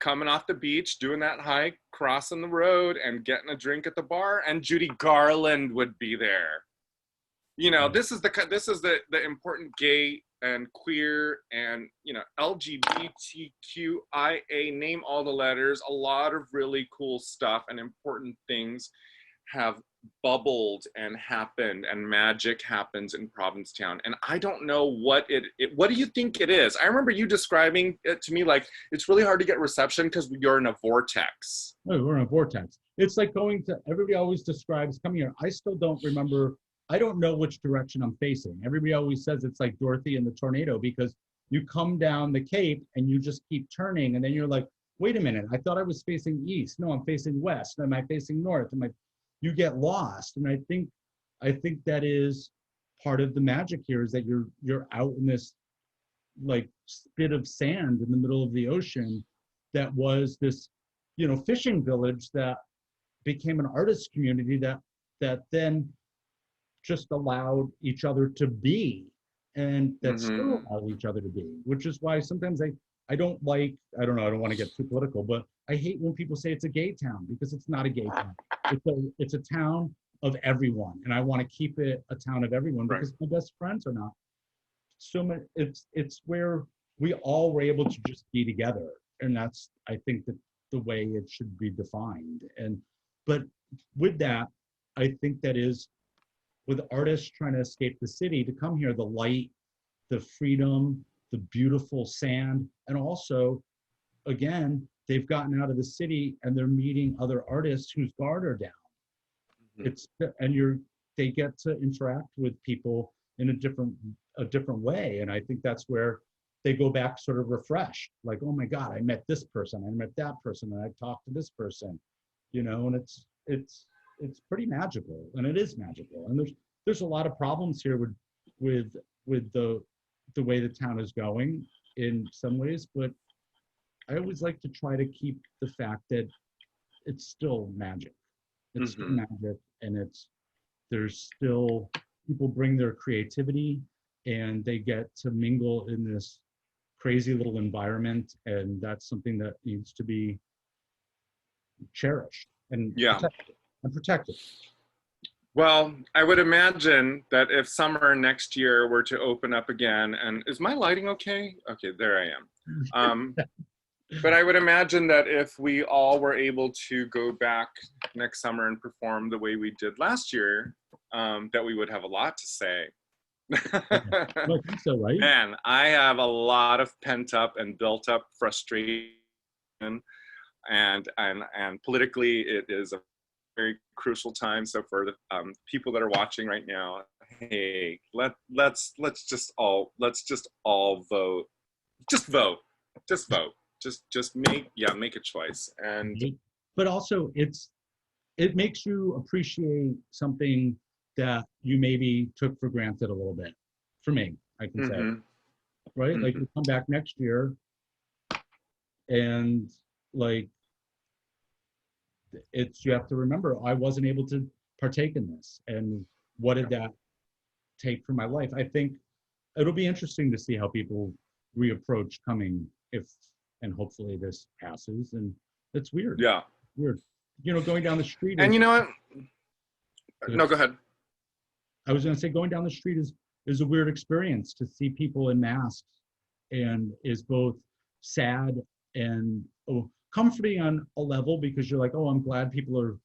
coming off the beach, doing that hike, crossing the road, and getting a drink at the bar, and Judy Garland would be there. You know, this is the important gay and queer and, you know, LGBTQIA, name all the letters. A lot of really cool stuff and important things have bubbled and happened, and magic happens in Provincetown. And I don't know what what do you think it is? I remember you describing it to me like it's really hard to get reception because you're in a vortex. Oh, we're in a vortex. It's like everybody always describes coming here. I still don't remember. I don't know which direction I'm facing. Everybody always says it's like Dorothy and the tornado, because you come down the Cape and you just keep turning, and then you're like, wait a minute, I thought I was facing east. No, I'm facing west. Am I facing north? You get lost. And I think that is part of the magic here, is that you're out in this like spit of sand in the middle of the ocean that was this, you know, fishing village that became an artist community that then just allowed each other to be. and that still allow each other to be, which is why sometimes I don't like, I don't know, I don't want to get too political, but I hate when people say it's a gay town, because it's not a gay town. It's a town of everyone, and I want to keep it a town of everyone, Right. because my best friends are not so much. It's where we all were able to just be together, and that's, I think, that the way it should be defined. And but with that, I think that is, with artists trying to escape the city to come here, the light, the freedom, the beautiful sand, and also, again, they've gotten out of the city and they're meeting other artists whose guard are down. It's, and they get to interact with people in a different way, and I think that's where they go back sort of refreshed, like, oh my God, I met this person, I met that person, and I talked to this person, and it's pretty magical, and it is magical. And there's a lot of problems here with the way the town is going in some ways, but I always like to try to keep the fact that it's still magic. It's still magic, and there's still, people bring their creativity and they get to mingle in this crazy little environment, and that's something that needs to be cherished and protected. Well, I would imagine that if summer next year were to open up again, and is my lighting okay? Okay, there I am. But I would imagine that if we all were able to go back next summer and perform the way we did last year, that we would have a lot to say. I think so, right? Man, I have a lot of pent up and built up frustration, and politically it is a very crucial time. So for the people that are watching right now, hey, let's just all vote. Just vote. Just make a choice. And but also it makes you appreciate something that you maybe took for granted a little bit. For me, I can say, right? Like, you come back next year and like, you have to remember, I wasn't able to partake in this, and what did that take for my life? I think it'll be interesting to see how people reapproach coming, and hopefully this passes. And it's weird. Yeah. Weird. Going down the street. And you know what? No, go ahead. I was going to say, going down the street is a weird experience to see people in masks, and is both sad and comforting on a level, because you're like, oh, I'm glad people are,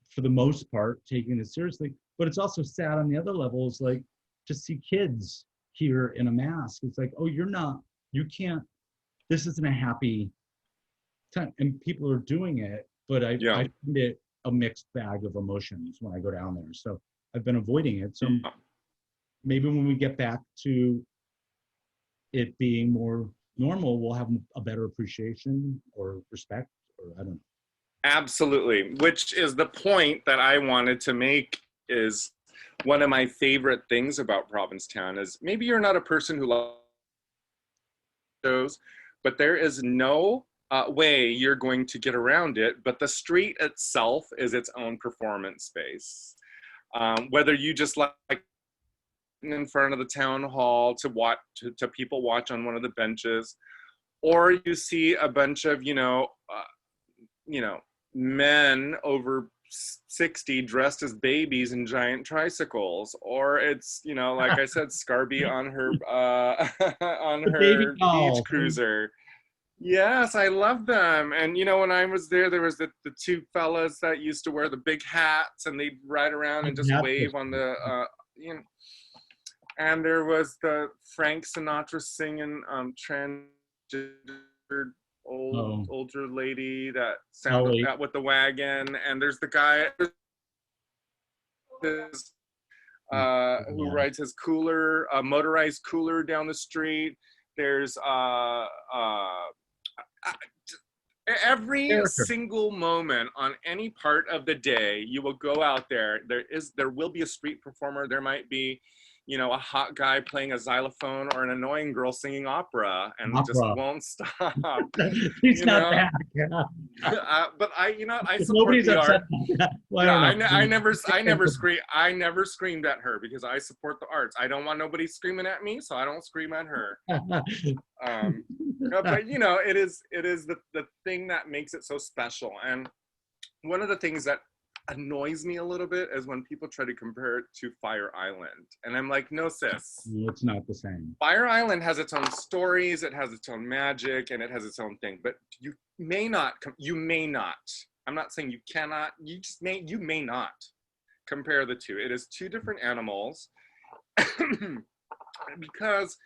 for the most part, taking this seriously. But it's also sad on the other level, is like, to see kids here in a mask. It's like, oh, you can't, this isn't a happy time, and people are doing it, but I find it a mixed bag of emotions when I go down there. So I've been avoiding it. So maybe when we get back to it being more normal, we'll have a better appreciation or respect, or I don't know. Absolutely, which is the point that I wanted to make. Is one of my favorite things about Provincetown is, maybe you're not a person who loves shows, but there is no way you're going to get around it. But the street itself is its own performance space. Whether you just like in front of the town hall to watch to people watch on one of the benches, or you see a bunch of men over 60 dressed as babies in giant tricycles, or it's like I said, Scarby on her beach cruiser. Yes, I love them. And when I was there was the two fellas that used to wear the big hats, and they'd ride around and just wave on the and there was the Frank Sinatra singing transgender older lady that sounded out with the wagon. And there's the guy who rides his cooler, motorized cooler down the street. There's every single moment on any part of the day you will go out there, there will be a street performer. There might be you know, a hot guy playing a xylophone or an annoying girl singing opera and just won't stop. He's you not know? back. But I, you know, I support Nobody's the upset. art. Well, Yeah, I don't know. I never screamed at her because I support the arts. I don't want nobody screaming at me, so I don't scream at her. But you know, it is the thing that makes it so special. And one of the things that annoys me a little bit is when people try to compare it to Fire Island, and I'm like, no, sis, it's not the same. Fire Island has its own stories, it has its own magic, and it has its own thing. But you may not. I'm not saying you cannot. You may not compare the two. It is two different animals, because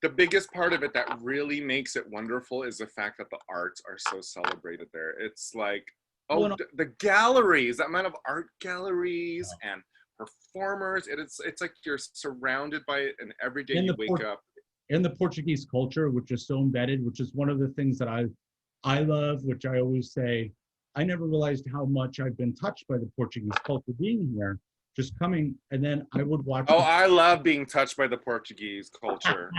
the biggest part of it that really makes it wonderful is the fact that the arts are so celebrated there. It's like, the galleries, that amount of art galleries and performers, it's like you're surrounded by it, and every day you wake up. And the Portuguese culture, which is so embedded, which is one of the things that I love, which I always say, I never realized how much I've been touched by the Portuguese culture being here, just coming, and then I would watch. Oh, I love being touched by the Portuguese culture.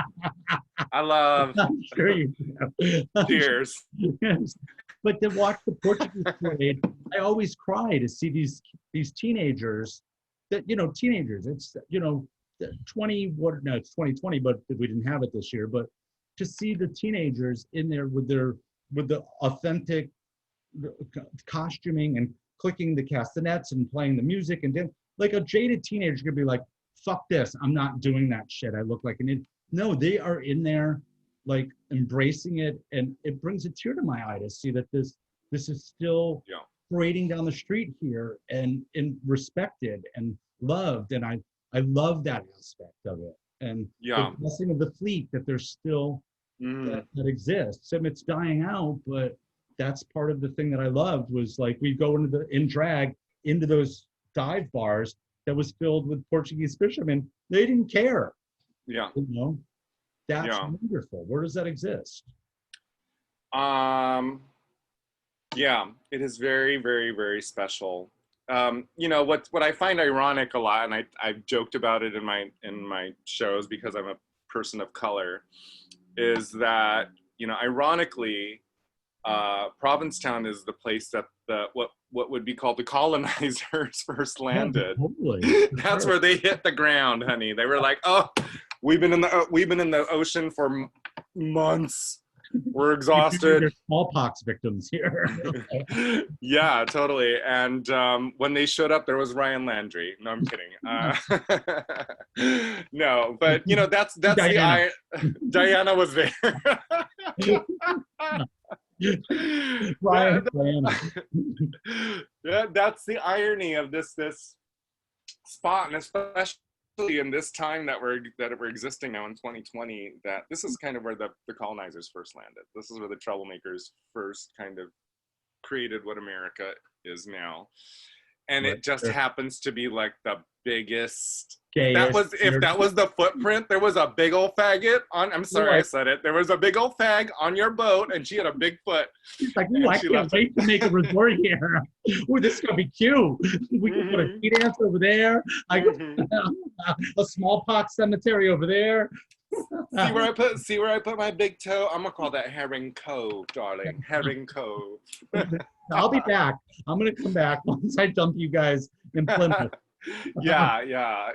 I love. I'm sure you do. Cheers. Yes. But to watch the Portuguese parade, I always cry to see these teenagers that, you know, teenagers, it's, you know, 20, no, it's 2020, but we didn't have it this year, but to see the teenagers in there with the authentic costuming and clicking the castanets and playing the music, and then like a jaded teenager could be like, fuck this, I'm not doing that shit, I look like an idiot. No, they are in there like embracing it, and it brings a tear to my eye to see that this is still parading down the street here and respected and loved, and I love that aspect of it. And the blessing of the fleet that there's still that exists, and it's dying out, but that's part of the thing that I loved, was like we go in drag into those dive bars that was filled with Portuguese fishermen. They didn't care. Yeah. You know? That's wonderful. Where does that exist? Yeah, it is very, very, very special. You know, what I find ironic a lot, and I've joked about it in my shows because I'm a person of color, is that, you know, ironically, Provincetown is the place that what would be called the colonizers first landed. Yeah, totally. That's where they hit the ground, honey. They were like, oh, we've been in the ocean for months. We're exhausted. There's smallpox victims here. Yeah, totally. And when they showed up, there was Ryan Landry. No, I'm kidding. No, but you know, that's Diana. Diana was there. Diana. Yeah, that's the irony of this spot, and especially in this time that we're existing now in 2020, that this is kind of where the colonizers first landed. This is where the troublemakers first kind of created what America is now. And it just happens to be like the biggest. If that was the footprint, there was a big old faggot on. I'm sorry, I said it. There was a big old fag on your boat, and she had a big foot. She's like, "Ooh, I can't wait to make a resort here. Ooh, this is gonna be cute. We can put a ski dance over there. I a smallpox cemetery over there." See where I put my big toe? I'm gonna call that Herring Cove, darling. Herring Cove. I'll be back. I'm gonna come back once I dump you guys in Plymouth. Yeah,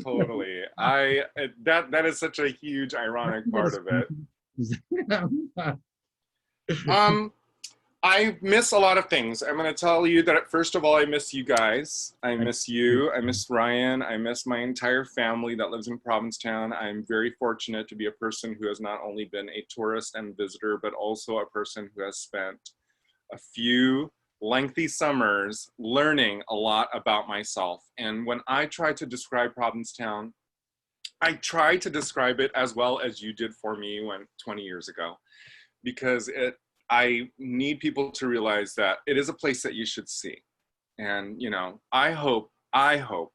totally. That is such a huge ironic part of it. I miss a lot of things. I'm going to tell you that first of all, I miss you guys. I miss you. I miss Ryan. I miss my entire family that lives in Provincetown. I'm very fortunate to be a person who has not only been a tourist and visitor, but also a person who has spent a few lengthy summers learning a lot about myself. And when I try to describe Provincetown, I try to describe it as well as you did for me 20 years ago, because I need people to realize that it is a place that you should see. And, you know, I hope,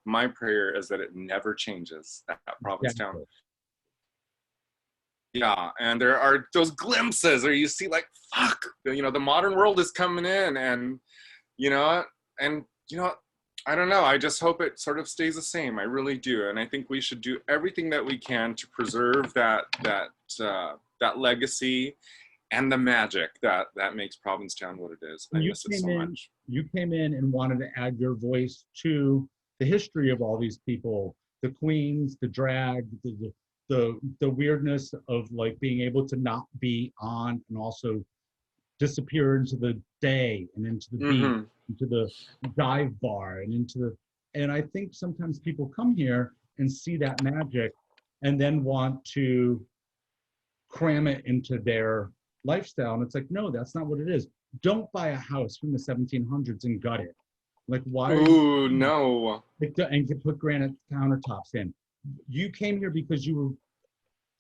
my prayer is that it never changes at Provincetown. Yeah, and there are those glimpses where you see like, fuck, you know, the modern world is coming in, and, you know, I don't know. I just hope it sort of stays the same. I really do, and I think we should do everything that we can to preserve that legacy and the magic that makes Provincetown what it is. I And miss it so much. you came in and wanted to add your voice to the history of all these people, the queens, the drag, the weirdness of like being able to not be on and also disappear into the day and into the beat, Mm-hmm. into the dive bar and into the, and I think sometimes people come here and see that magic and then want to cram it into their lifestyle. And it's like, no, that's not what it is. Don't buy a house from the 1700s and gut it. Like, why are you, Ooh, no. and you put granite countertops in? You came here because you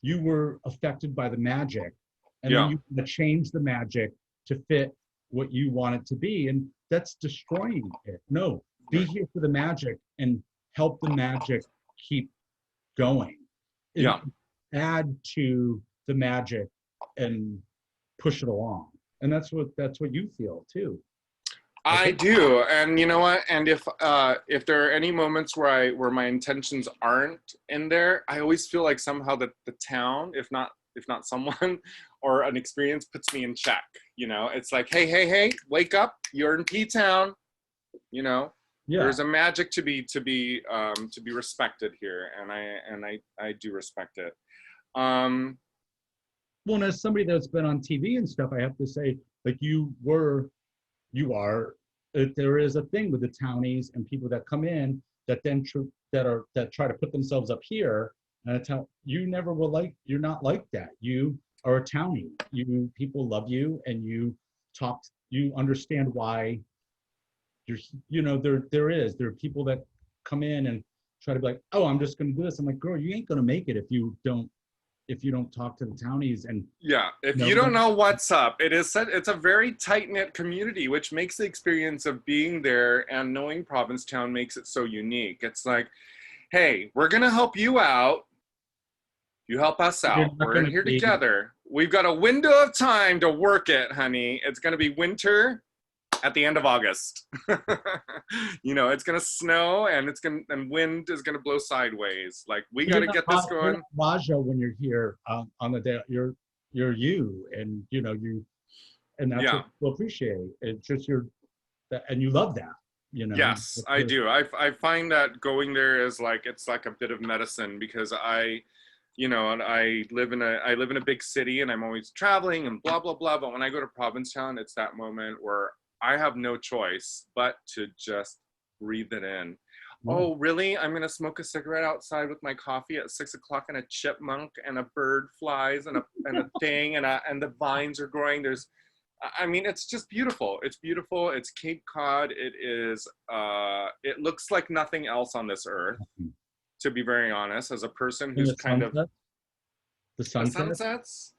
were affected by the magic, and Yeah. then you want to change the magic to fit what you want it to be, and that's destroying it. No, be here for the magic and help the magic keep going. And Yeah. add to the magic and push it along. And that's what you feel too. I do, and you know what? And if there are any moments where my intentions aren't in there, I always feel like somehow that the town, if not someone or an experience, puts me in check. You know, it's like, hey, wake up! You're in Ptown. You know, Yeah. there's a magic to be respected here, and I do respect it. Well, and as somebody that's been on TV and stuff, I have to say, like you are, there is a thing with the townies and people that come in that then that try to put themselves up here, and it's how you never will like. You're not like that. You are a townie. People love you, and you understand why. There are people that come in and try to be like, oh, I'm just going to do this. I'm like, girl, you ain't going to make it if you don't talk to the townies. And yeah, if you don't know what's up, it's a very tight-knit community, which makes the experience of being there and knowing Provincetown makes it so unique. It's like, hey, we're gonna help you out, you help us out, we're in here together. We've got a window of time to work it, honey. It's gonna be winter at the end of August. You know, it's gonna snow and wind is gonna blow sideways. Like, we got to get this going. You're Raja, when you're here on the day, you're you, and and that's what people appreciate. It's just and you love that. Yes, I do. I find that going there is like, it's like a bit of medicine, because and I live in a big city and I'm always traveling and blah blah blah. But when I go to Provincetown, it's that moment where I have no choice but to just breathe it in. Oh, really? I'm going to smoke a cigarette outside with my coffee at 6 o'clock, and a chipmunk and a bird flies and a thing and the vines are growing. It's just beautiful. It's beautiful. It's Cape Cod. It is, it looks like nothing else on this earth, to be very honest, as a person who's kind of the sunsets.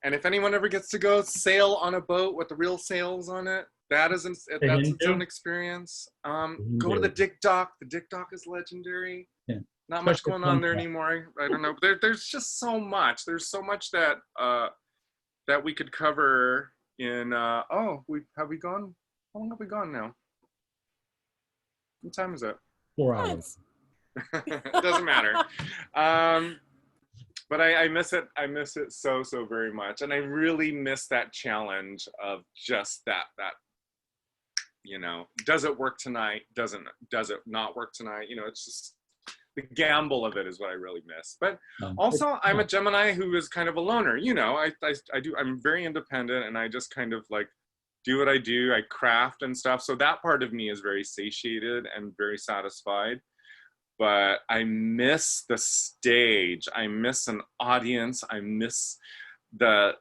And if anyone ever gets to go sail on a boat with the real sails on it, that's its own experience. Go to the Dick Dock. The Dick Dock is legendary. Yeah. Not much going on there anymore. I don't know. There's just so much. There's so much that we could cover in. Have we gone? How long have we gone now? What time is it? 4 hours. It doesn't matter. But I miss it. I miss it so very much, and I really miss that challenge of just that. Does it work tonight? Does it not work tonight? It's just the gamble of it is what I really miss. But also, I'm a Gemini who is kind of a loner. I'm very independent, and I just kind of like do what I do. I craft and stuff. So that part of me is very satiated and very satisfied. But I miss the stage. I miss an audience. I miss the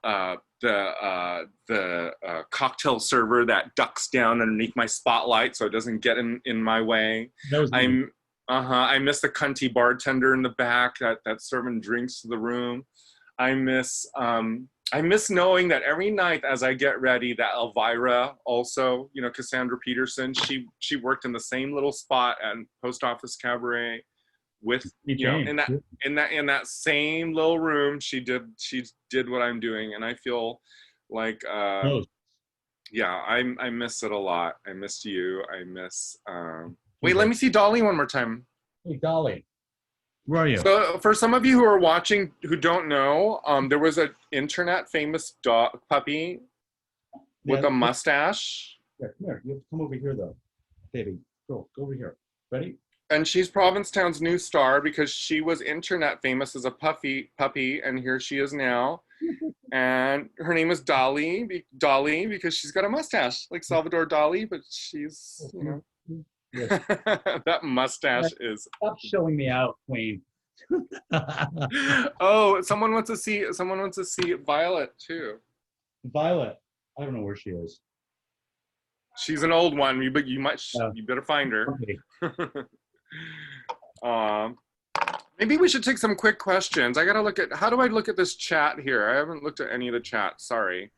cocktail server that ducks down underneath my spotlight so it doesn't get in my way. I miss the cunty bartender in the back that's serving drinks to the room. I miss knowing that every night as I get ready, that Elvira, also, Cassandra Peterson, she worked in the same little spot at Post Office Cabaret with, in that same little room. She did what I'm doing, and I feel like I miss it a lot. I missed you. I miss Wait, let me see Dolly one more time. Hey, Dolly, where are you? So for some of you who are watching who don't know, there was an internet famous dog puppy with a mustache. Yeah, come here. You have to come over here, though. Baby, go over here. Ready? And she's Provincetown's new star because she was internet famous as a puppy, and here she is now. And her name is Dolly because she's got a mustache like Salvador Dali, but she's, you know, yes. That mustache is. Stop showing me out, Queen. Oh, someone wants to see Violet too. Violet, I don't know where she is. She's an old one, but you better find her. Okay. Maybe we should take some quick questions. I gotta how do I look at this chat here? I haven't looked at any of the chat. Sorry.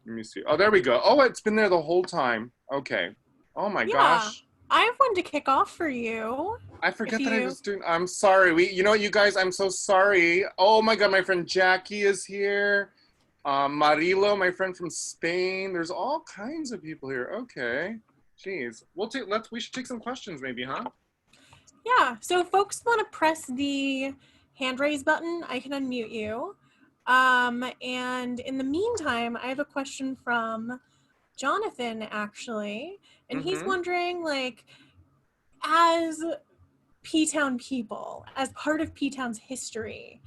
Let me see. Oh, there we go. Oh, it's been there the whole time. Okay. Oh my gosh. I have one to kick off for you. I forget that I was doing. I'm sorry. You know what, you guys? I'm so sorry. Oh my God, my friend Jackie is here. Marino, my friend from Spain. There's all kinds of people here. Okay. Jeez. We should take some questions, maybe, huh? Yeah, so if folks want to press the hand raise button, I can unmute you. And in the meantime, I have a question from Jonathan, actually. And he's wondering, like, as Ptown people, as part of Ptown's history,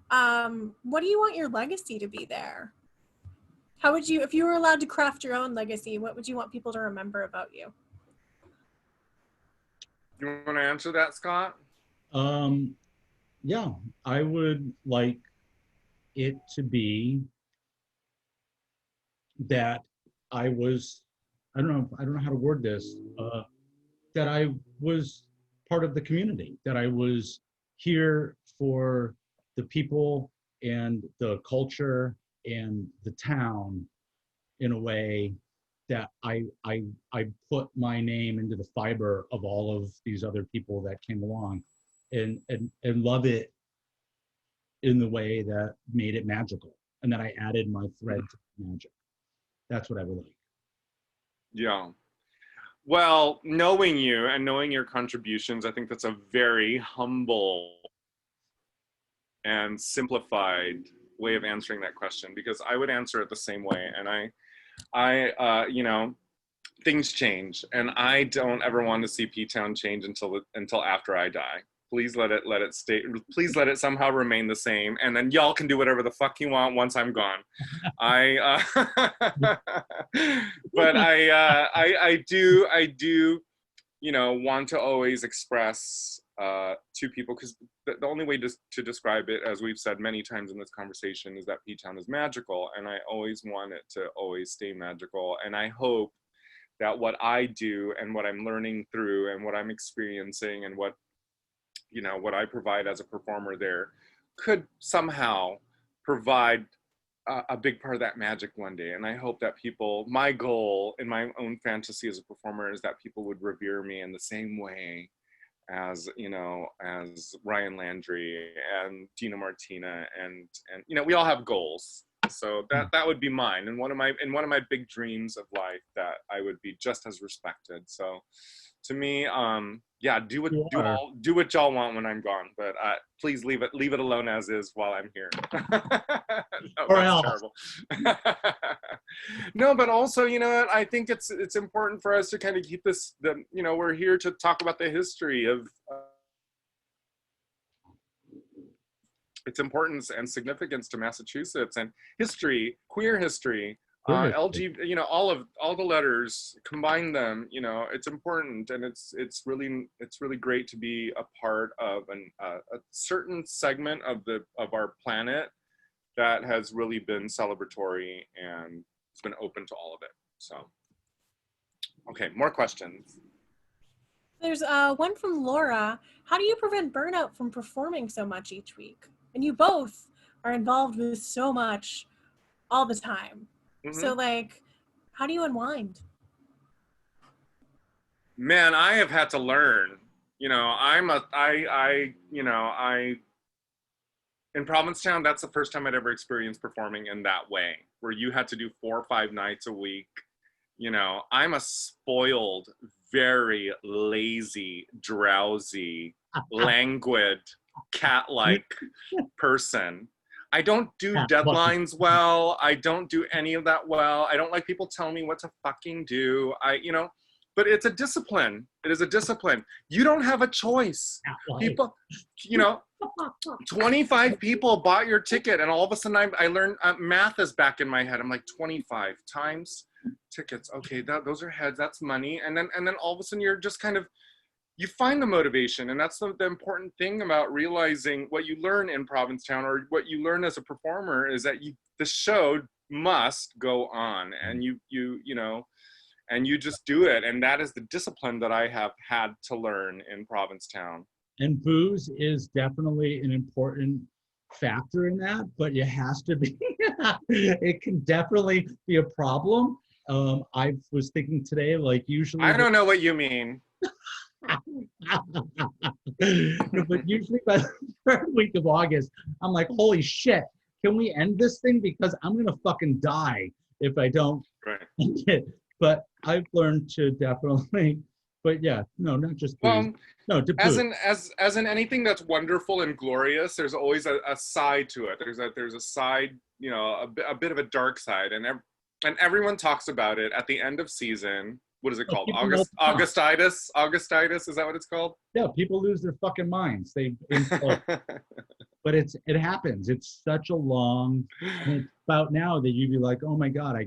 what do you want your legacy to be there? How would you, if you were allowed to craft your own legacy, what would you want people to remember about you? You want to answer that, Scott? Yeah, I would like it to be that I don't know how to word this, that I was part of the community, that I was here for the people and the culture and the town in a way that I put my name into the fiber of all of these other people that came along and love it in the way that made it magical, and that I added my thread to magic. That's what I would like. Yeah. Well, knowing you and knowing your contributions, I think that's a very humble and simplified way of answering that question, because I would answer it the same way. And I you know, things change, and I don't ever want to see Ptown change until after I die. Please let it stay. Please let it somehow remain the same, and then y'all can do whatever the fuck you want once I'm gone. But I do, you know, want to always express to people, because the only way to describe it, as we've said many times in this conversation, is that Ptown is magical, and I always want it to always stay magical. And I hope that what I do and what I'm learning through and what I'm experiencing and what, you know, what I provide as a performer there could somehow provide a big part of that magic one day. And I hope that people, my goal in my own fantasy as a performer is that people would revere me in the same way as, you know, as Ryan Landry and Dina Martina, and you know, we all have goals. So that would be mine, and one of my big dreams of life, that I would be just as respected. So to me, yeah, do what y'all want when I'm gone, but please leave it alone as is while I'm here. No, that's terrible. No, but also, you know, I think it's important for us to kind of keep this. You know, we're here to talk about the history of its importance and significance to Massachusetts, and history, queer history. LG, you know, all the letters, combine them, you know, it's important, and it's really great to be a part of a certain segment of our planet that has really been celebratory, and it's been open to all of it. So, okay, more questions. There's one from Laura. How do you prevent burnout from performing so much each week? And you both are involved with so much all the time. So, like, how do you unwind? Man, I have had to learn. You know, in Provincetown, that's the first time I'd ever experienced performing in that way, where you had to do 4 or 5 nights a week. You know, I'm a spoiled, very lazy, drowsy, languid, cat-like person. I don't do deadlines well. I don't do any of that well. I don't like people telling me what to fucking do. But it's a discipline. It is a discipline. You don't have a choice. People, 25 people bought your ticket, and all of a sudden I learned math is back in my head. I'm like, 25 times tickets. Okay, those are heads. That's money. And then all of a sudden you're just kind of, you find the motivation, and that's the important thing about realizing what you learn in Provincetown, or what you learn as a performer, is that the show must go on, and and you just do it. And that is the discipline that I have had to learn in Provincetown. And booze is definitely an important factor in that, but it has to be, it can definitely be a problem. I was thinking today, like usually— I don't know what you mean. No, but usually by the third week of August, I'm like, holy shit, can we end this thing? Because I'm going to fucking die if I don't. Right. But I've learned to definitely, but yeah, no, not just booze. No, to as booze. as in anything that's wonderful and glorious, there's always a side to it. There's a side, a bit of a dark side, and everyone talks about it at the end of season. What is it called? Augustitis? Augustitis, is that what it's called? Yeah, people lose their fucking minds. They implode. But it happens. It's such a long, and it's about now that you'd be like, oh my God,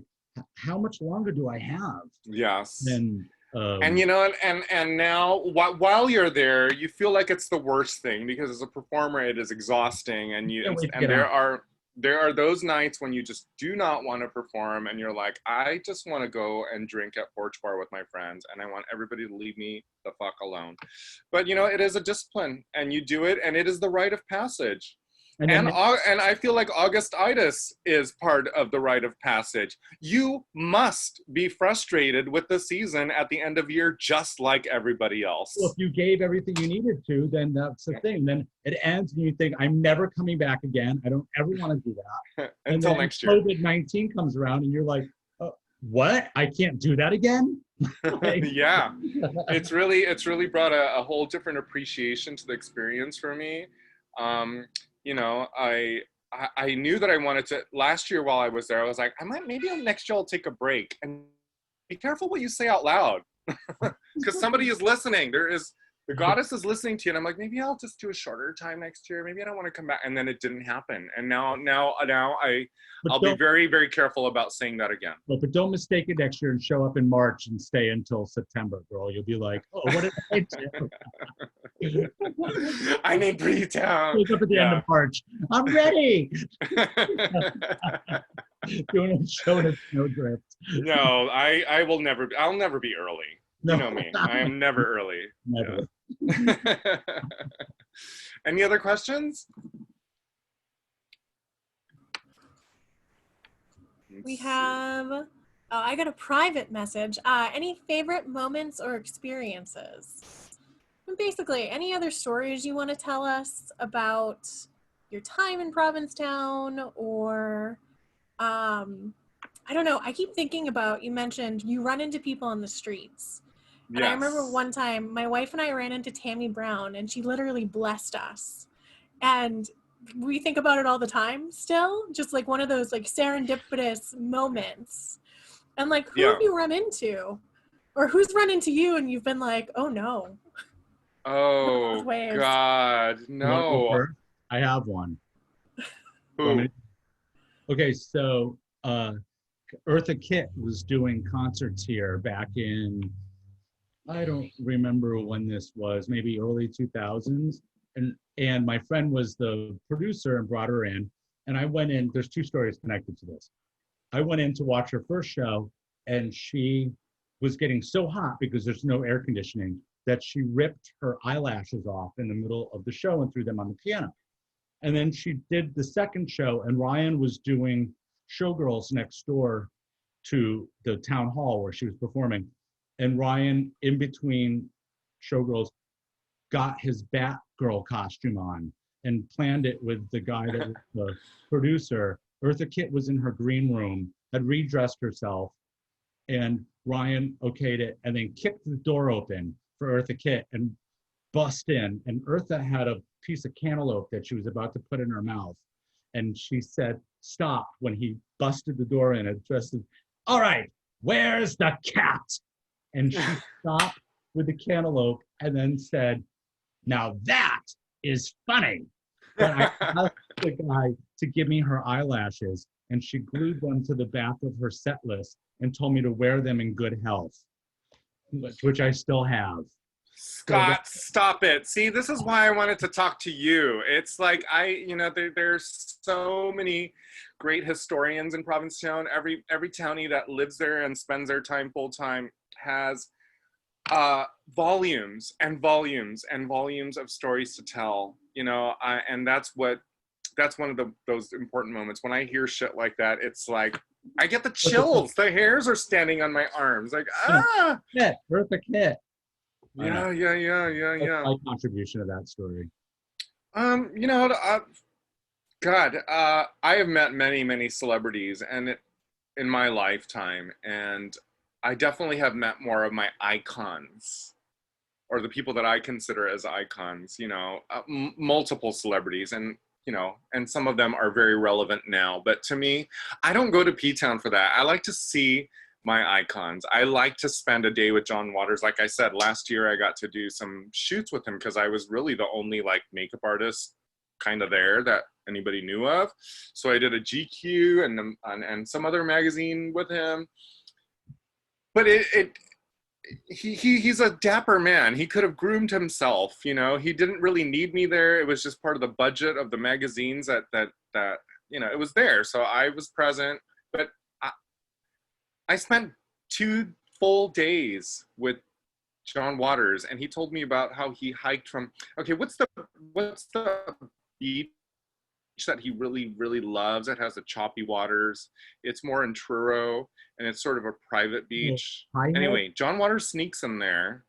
how much longer do I have? Yes. And now while you're there, you feel like it's the worst thing, because as a performer, it is exhausting, and there are those nights when you just do not want to perform, and you're like, I just want to go and drink at Porch Bar with my friends, and I want everybody to leave me the fuck alone. But it is a discipline, and you do it, and it is the rite of passage. And I feel like Augustitis is part of the rite of passage. You must be frustrated with the season at the end of year, just like everybody else. Well, if you gave everything you needed to, then that's the thing. Then it ends, and you think, I'm never coming back again. I don't ever want to do that. Until next year. COVID-19 comes around, and you're like, what? I can't do that again? Yeah. It's really brought a whole different appreciation to the experience for me. I knew that I wanted to. Last year while I was there, I was like, maybe next year I'll take a break. And be careful what you say out loud, because somebody is listening. The goddess is listening to you, and I'm like, maybe I'll just do a shorter time next year. Maybe I don't want to come back. And then it didn't happen. And now I'll be very, very careful about saying that again. But don't mistake it next year and show up in March and stay until September, girl. You'll be like, oh, what did I do? I need Ptown. Wake up at the end of March. I'm ready. Doing a show in a snowdrift. No, I'll never be early. No. You know me. I am never early. Never. Yeah. Any other questions? We have, I got a private message. Any favorite moments or experiences? And basically, any other stories you want to tell us about your time in Provincetown, or, I don't know. I keep thinking about, you mentioned you run into people on the streets. And yes. I remember one time my wife and I ran into Tammy Brown, and she literally blessed us. And we think about it all the time still, just like one of those like serendipitous moments. And like, who have you run into? Or who's run into you and you've been like, oh no. Oh God, no. I have one. Who? Okay, so Eartha Kitt was doing concerts here back in, I don't remember when this was, maybe early 2000s. And my friend was the producer and brought her in. And I went in, there's two stories connected to this. I went in to watch her first show, and she was getting so hot because there's no air conditioning that she ripped her eyelashes off in the middle of the show and threw them on the piano. And then she did the second show, and Ryan was doing Showgirls next door to the town hall where she was performing. And Ryan, in between Showgirls, got his Batgirl costume on and planned it with the guy that was the producer. Eartha Kitt was in her green room, had redressed herself, And Ryan okayed it and then kicked the door open for Eartha Kitt and bust in. And Eartha had a piece of cantaloupe that she was about to put in her mouth. And she said, stop, when he busted the door in and just, all right, where's the cat? And she stopped with the cantaloupe and then said, now that is funny. But I asked the guy to give me her eyelashes, and she glued them to the back of her set list and told me to wear them in good health, which I still have. Scott, stop it. See, this is why I wanted to talk to you. It's like, there's so many great historians in Provincetown. Every townie that lives there and spends their time full time has volumes and volumes and volumes of stories to tell, and that's one of those important moments. When I hear shit like that, it's like, I get the chills. The hairs are standing on my arms. Like, Kit, Eartha Kitt. Yeah. That's my contribution to that story. God, I have met many celebrities in my lifetime, and I definitely have met more of my icons, or the people that I consider as icons, multiple celebrities, and some of them are very relevant now. But to me, I don't go to Ptown for that. I like to see my icons. I like to spend a day with John Waters. Like I said, last year I got to do some shoots with him because I was really the only makeup artist kind of there that anybody knew of. So I did a GQ and some other magazine with him. But he's a dapper man. He could have groomed himself, He didn't really need me there. It was just part of the budget of the magazines that it was there. So I was present, but I spent 2 full days with John Waters, and he told me about how he hiked from, what's the beach that he really, really loves that has the choppy waters? It's more in Truro, and it's sort of a private beach. Anyway, John Waters sneaks in there.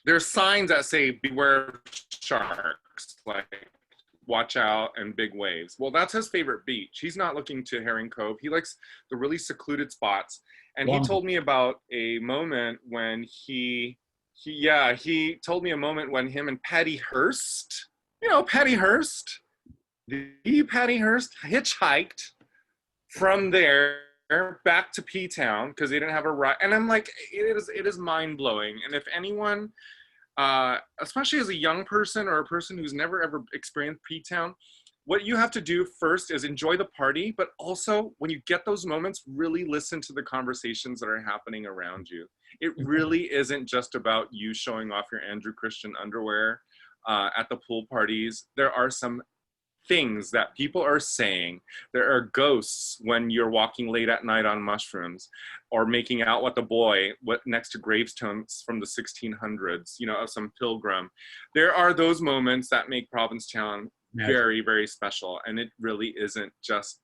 There's signs that say, beware sharks, watch out and big waves. Well, that's his favorite beach. He's not looking to Herring Cove. He likes the really secluded spots. And he told me about a moment when he told me a moment when him and Patty Hearst, Patty Hearst, the Patty Hearst hitchhiked from there back to Ptown because they didn't have a ride. And I'm like, it is mind-blowing. And if anyone, especially as a young person or a person who's never ever experienced Ptown, what you have to do first is enjoy the party, but also when you get those moments, really listen to the conversations that are happening around you. It really isn't just about you showing off your Andrew Christian underwear at the pool parties. There are some things that people are saying. There are ghosts when you're walking late at night on mushrooms, or making out with a boy next to gravestones from the 1600s, of some pilgrim. There are those moments that make Provincetown very, very special, and it really isn't just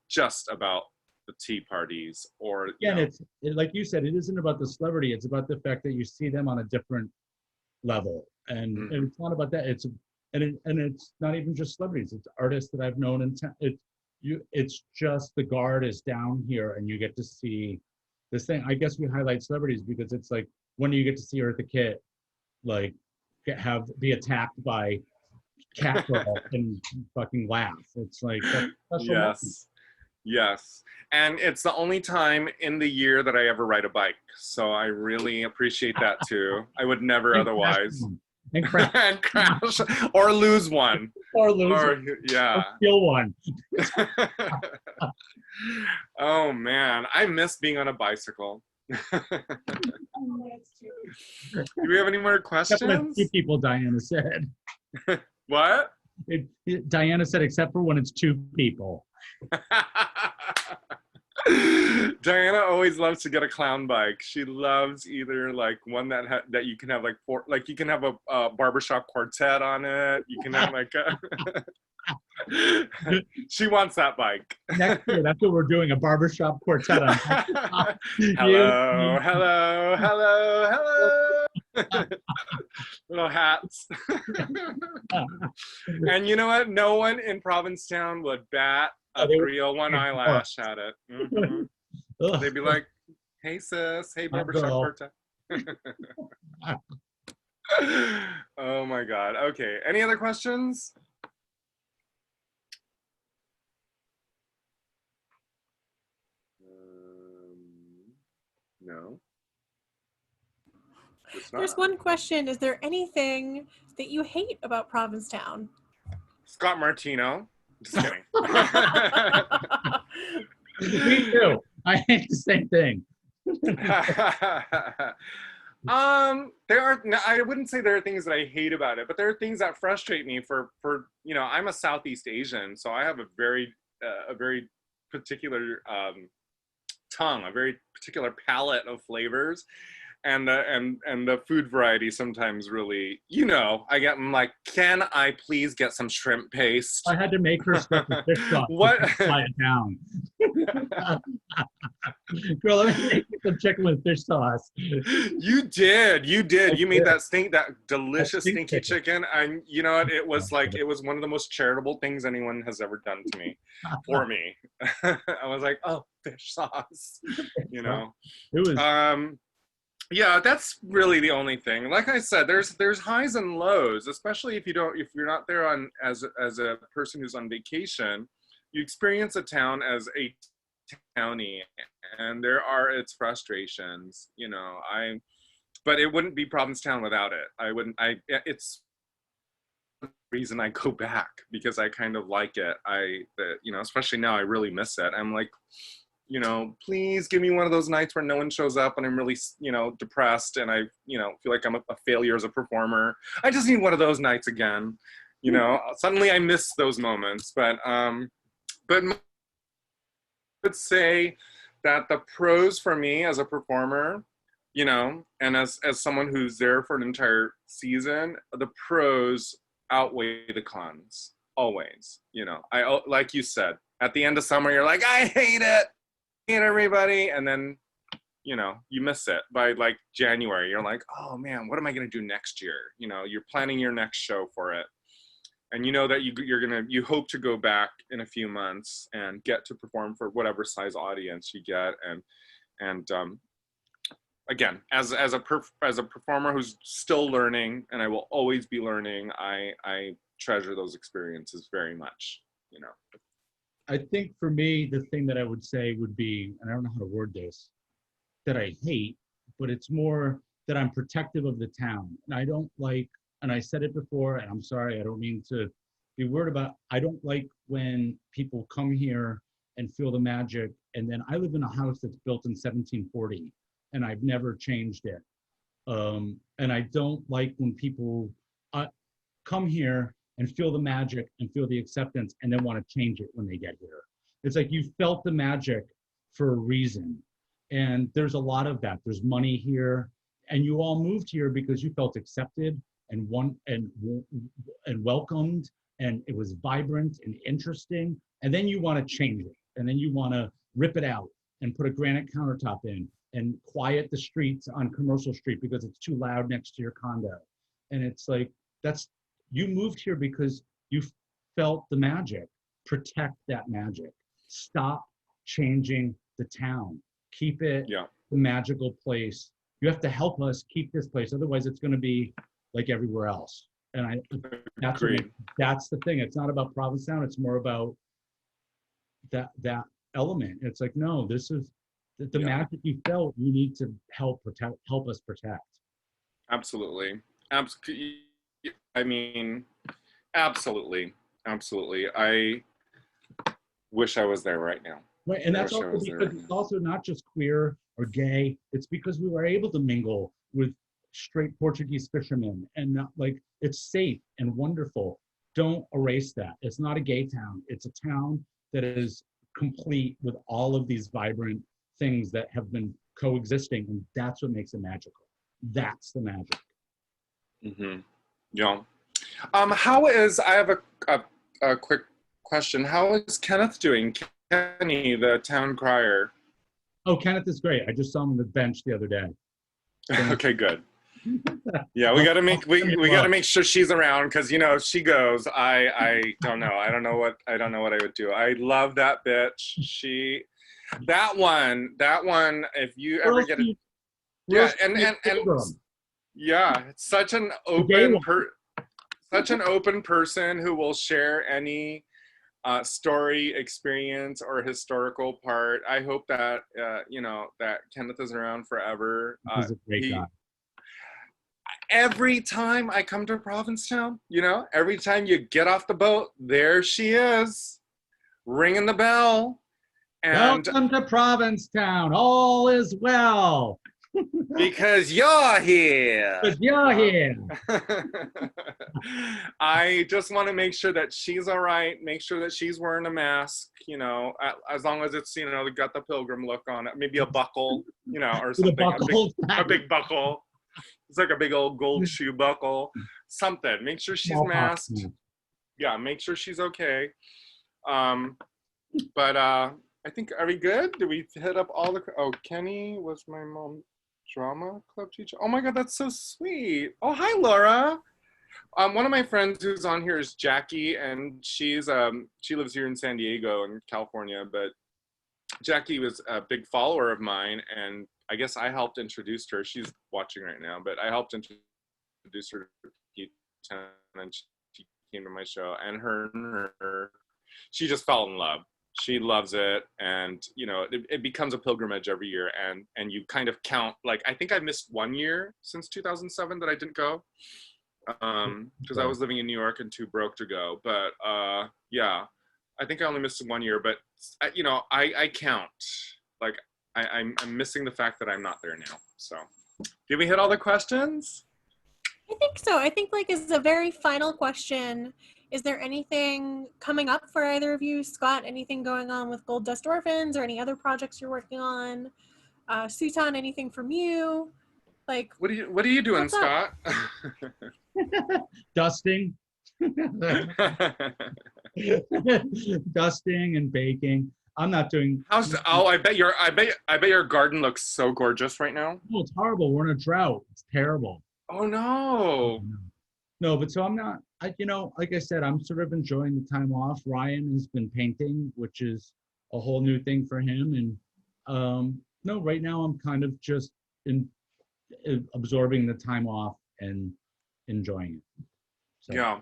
about the tea parties or it's like you said, it isn't about the celebrity. It's about the fact that you see them on a different level, and it's not about that. It's not even just celebrities. It's artists that I've known, and it's just the guard is down here, and you get to see this thing. I guess we highlight celebrities because it's like, when do you get to see Eartha Kitt be attacked by cat girl and fucking laugh? It's like, that's special. Yes. And it's the only time in the year that I ever ride a bike. So I really appreciate that too. I would never otherwise. And crash. And crash. Or lose one. Or steal one. Oh man, I miss being on a bicycle. Do we have any more questions? Except when 2 people, Diana said. What? Diana said, except for when it's 2 people. Diana always loves to get a clown bike. She loves either one that you can have you can have a barbershop quartet on it. You can have she wants that bike. Next year, that's what we're doing, a barbershop quartet on. Hello. Little hats. And you know what? No one in Provincetown would bat a 301 eyelash at it. Mm-hmm. They'd be like, Hey, sis. Hey, Hot barbershop girl. Berta. Oh my God. Okay. Any other questions? No. It's There's not. one question. Is there anything that you hate about Provincetown? Scott Martino. Just kidding. Me too. I hate the same thing. There are, no, I wouldn't say there are things that I hate about it, but there are things that frustrate me for, I'm a Southeast Asian, so I have a very particular tongue, a very particular palette of flavors. And the food variety sometimes really, I'm like, can I please get some shrimp paste? I had to make her stuff with fish sauce. What? To quiet it down. Girl, let me make you some chicken with fish sauce. You did. You made that delicious stinky chicken. And you know what? It was one of the most charitable things anyone has ever done to me, for me. I was like, oh, fish sauce, It was. Yeah, that's really the only thing. Like I said, there's highs and lows, especially if you're not there as a person who's on vacation. You experience a town as a townie, and there are its frustrations. But it wouldn't be Provincetown without it. It's the reason I go back, because I kind of like it. Especially now, I really miss it. I'm like, please give me one of those nights where no one shows up and I'm really, depressed and I, feel like I'm a failure as a performer. I just need one of those nights again. Suddenly I miss those moments. But I would say that the pros for me as a performer, and as someone who's there for an entire season, the pros outweigh the cons always. I, like you said, at the end of summer, you're like, I hate it. Everybody, and then you miss it by like January. You're like, oh man, what am I going to do next year? You're planning your next show for it, and that you hope to go back in a few months and get to perform for whatever size audience you get. And again, as a performer who's still learning, and I will always be learning, I treasure those experiences very much. I think for me, the thing that I would say would be, and I don't know how to word this, that I hate, but it's more that I'm protective of the town. And I don't like, and I said it before, and I'm sorry, I don't mean to be weird about, I don't like when people come here and feel the magic. And then I live in a house that's built in 1740, and I've never changed it. And I don't like when people come here and feel the magic and feel the acceptance and then want to change it when they get here. It's like you felt the magic for a reason. And there's a lot of that. There's money here. And you all moved here because you felt accepted and welcomed, and it was vibrant and interesting. And then you want to change it. And then you want to rip it out and put a granite countertop in and quiet the streets on Commercial Street because it's too loud next to your condo. And it's like, you moved here because you felt the magic. Protect that magic. Stop changing the town. Keep it the magical place. You have to help us keep this place. Otherwise, it's going to be like everywhere else. And that's the thing. It's not about Provincetown. It's more about that element. It's like, no, this is the magic you felt. You need to help us protect. Absolutely. I mean, absolutely. I wish I was there right now. Right, and that's also because it's also not just queer or gay. It's because we were able to mingle with straight Portuguese fishermen, and not, like, it's safe and wonderful. Don't erase that. It's not a gay town. It's a town that is complete with all of these vibrant things that have been coexisting, and that's what makes it magical. That's the magic. Mm-hmm. Yeah. I have a quick question. How is Kenneth doing? Kenny, the town crier. Oh, Kenneth is great. I just saw him on the bench the other day. Okay, good. Yeah, we gotta make sure she's around, because you know if she goes, I don't know. I don't know what I would do. I love that bitch. That one. If you ever get it, yeah, and yeah, it's such an open person who will share any story, experience, or historical part. I hope that that Kenneth is around forever. He's a great guy. Every time I come to Provincetown, every time you get off the boat, there she is, ringing the bell. And welcome to Provincetown. All is well. Because you're here. Because you're here. I just want to make sure that she's all right. Make sure that she's wearing a mask, as long as it's, got the pilgrim look on it. Maybe a buckle, or something. A big buckle. It's like a big old gold shoe buckle. Something. Make sure she's masked. Yeah, make sure she's okay. But I think, are we good? Did we hit up all the... Oh, Kenny was my mom drama club teacher. Oh my God, that's so sweet. Oh, hi, Laura. One of my friends who's on here is Jackie, and she lives here in San Diego in California, but Jackie was a big follower of mine, and I guess I helped introduce her. She's watching right now, but I helped introduce her to Ptown, and she came to my show, and she just fell in love. She loves it, and it becomes a pilgrimage every year, and you kind of count, like, I think I missed 1 year since 2007 that I didn't go, because I was living in New York and too broke to go. But yeah, I think I only missed 1 year, but I count, like, I'm missing the fact that I'm not there now. So did we hit all the questions? I think so. I think, like, as a very final question, is there anything coming up for either of you? Scott, anything going on with Gold Dust Orphans or any other projects you're working on? Ptown, anything from you? Like, what are you doing, Scott? Dusting. Dusting and baking. I'm not doing. I bet your garden looks so gorgeous right now. Oh, it's horrible. We're in a drought. It's terrible. Oh no. No, but so I'm not. Like I said, I'm sort of enjoying the time off. Ryan has been painting, which is a whole new thing for him. And no, right now I'm kind of just absorbing the time off and enjoying it. So. Yeah.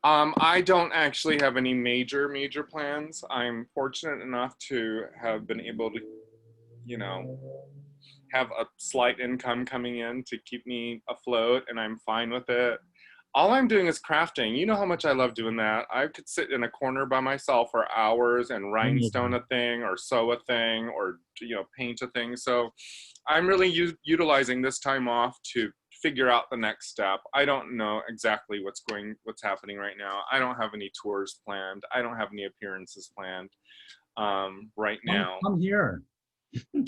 I don't actually have any major plans. I'm fortunate enough to have been able to, have a slight income coming in to keep me afloat, and I'm fine with it. All I'm doing is crafting. You know how much I love doing that. I could sit in a corner by myself for hours and rhinestone a thing, or sew a thing, or paint a thing. So I'm really utilizing this time off to figure out the next step. I don't know exactly what's happening right now. I don't have any tours planned. I don't have any appearances planned right now. I'm here.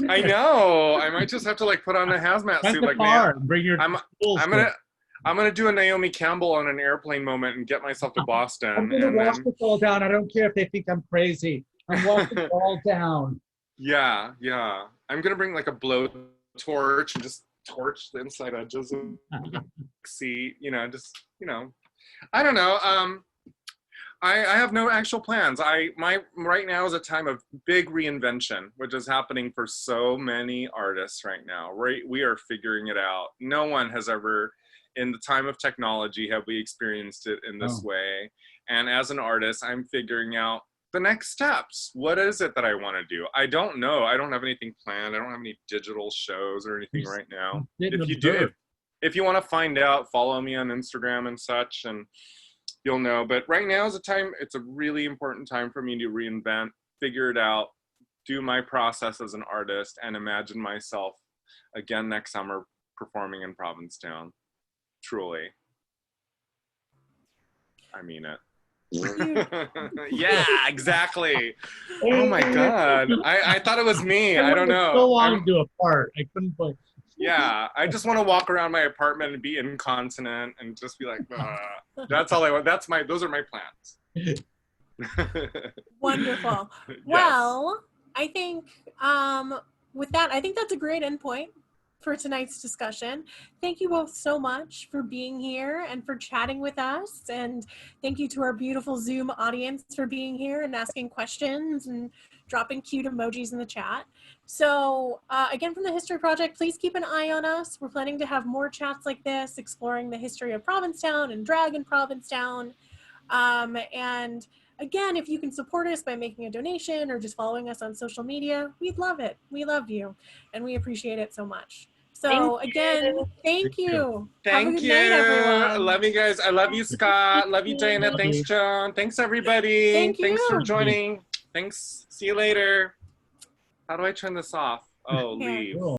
I know. I might just have to put on a hazmat suit like man. Bring your I'm gonna do a Naomi Campbell on an airplane moment and get myself to Boston. I'm gonna walk it all down. I don't care if they think I'm crazy. I'm walking it all down. Yeah. I'm gonna bring like a blow torch and just torch the inside edges of the seat. I don't know. I have no actual plans. Right now is a time of big reinvention, which is happening for so many artists right now. We are figuring it out. No one has ever, in the time of technology, have we experienced it in this way. And as an artist, I'm figuring out the next steps. What is it that I want to do? I don't know. I don't have anything planned. I don't have any digital shows or anything right now. If you want to find out, follow me on Instagram and such, and you'll know. But right now is it's a really important time for me to reinvent, figure it out, do my process as an artist, and imagine myself again next summer performing in Provincetown. Truly. I mean it. Yeah, exactly. Oh my God. I thought it was me. I don't know. So long to do a part. I couldn't play. Yeah, I just want to walk around my apartment and be incontinent and just be like, that's all I want. Those are my plans. Wonderful. Yes. Well, I think with that, I think that's a great endpoint. for tonight's discussion. Thank you both so much for being here and for chatting with us. And thank you to our beautiful Zoom audience for being here and asking questions and dropping cute emojis in the chat. So again, from the History Project, please keep an eye on us. We're planning to have more chats like this, exploring the history of Provincetown and drag in Provincetown. And again, if you can support us by making a donation or just following us on social media, we'd love it. We love you and we appreciate it so much. So again, thank you. Have a Thank good you. night, everyone. I love you guys. I love you, Scott. Love you, Dana. Thanks, Joan. Thanks, everybody. Thank Thanks for you. joining. Thanks. See you later. How do I turn this off? Oh, Here. leave. Cool.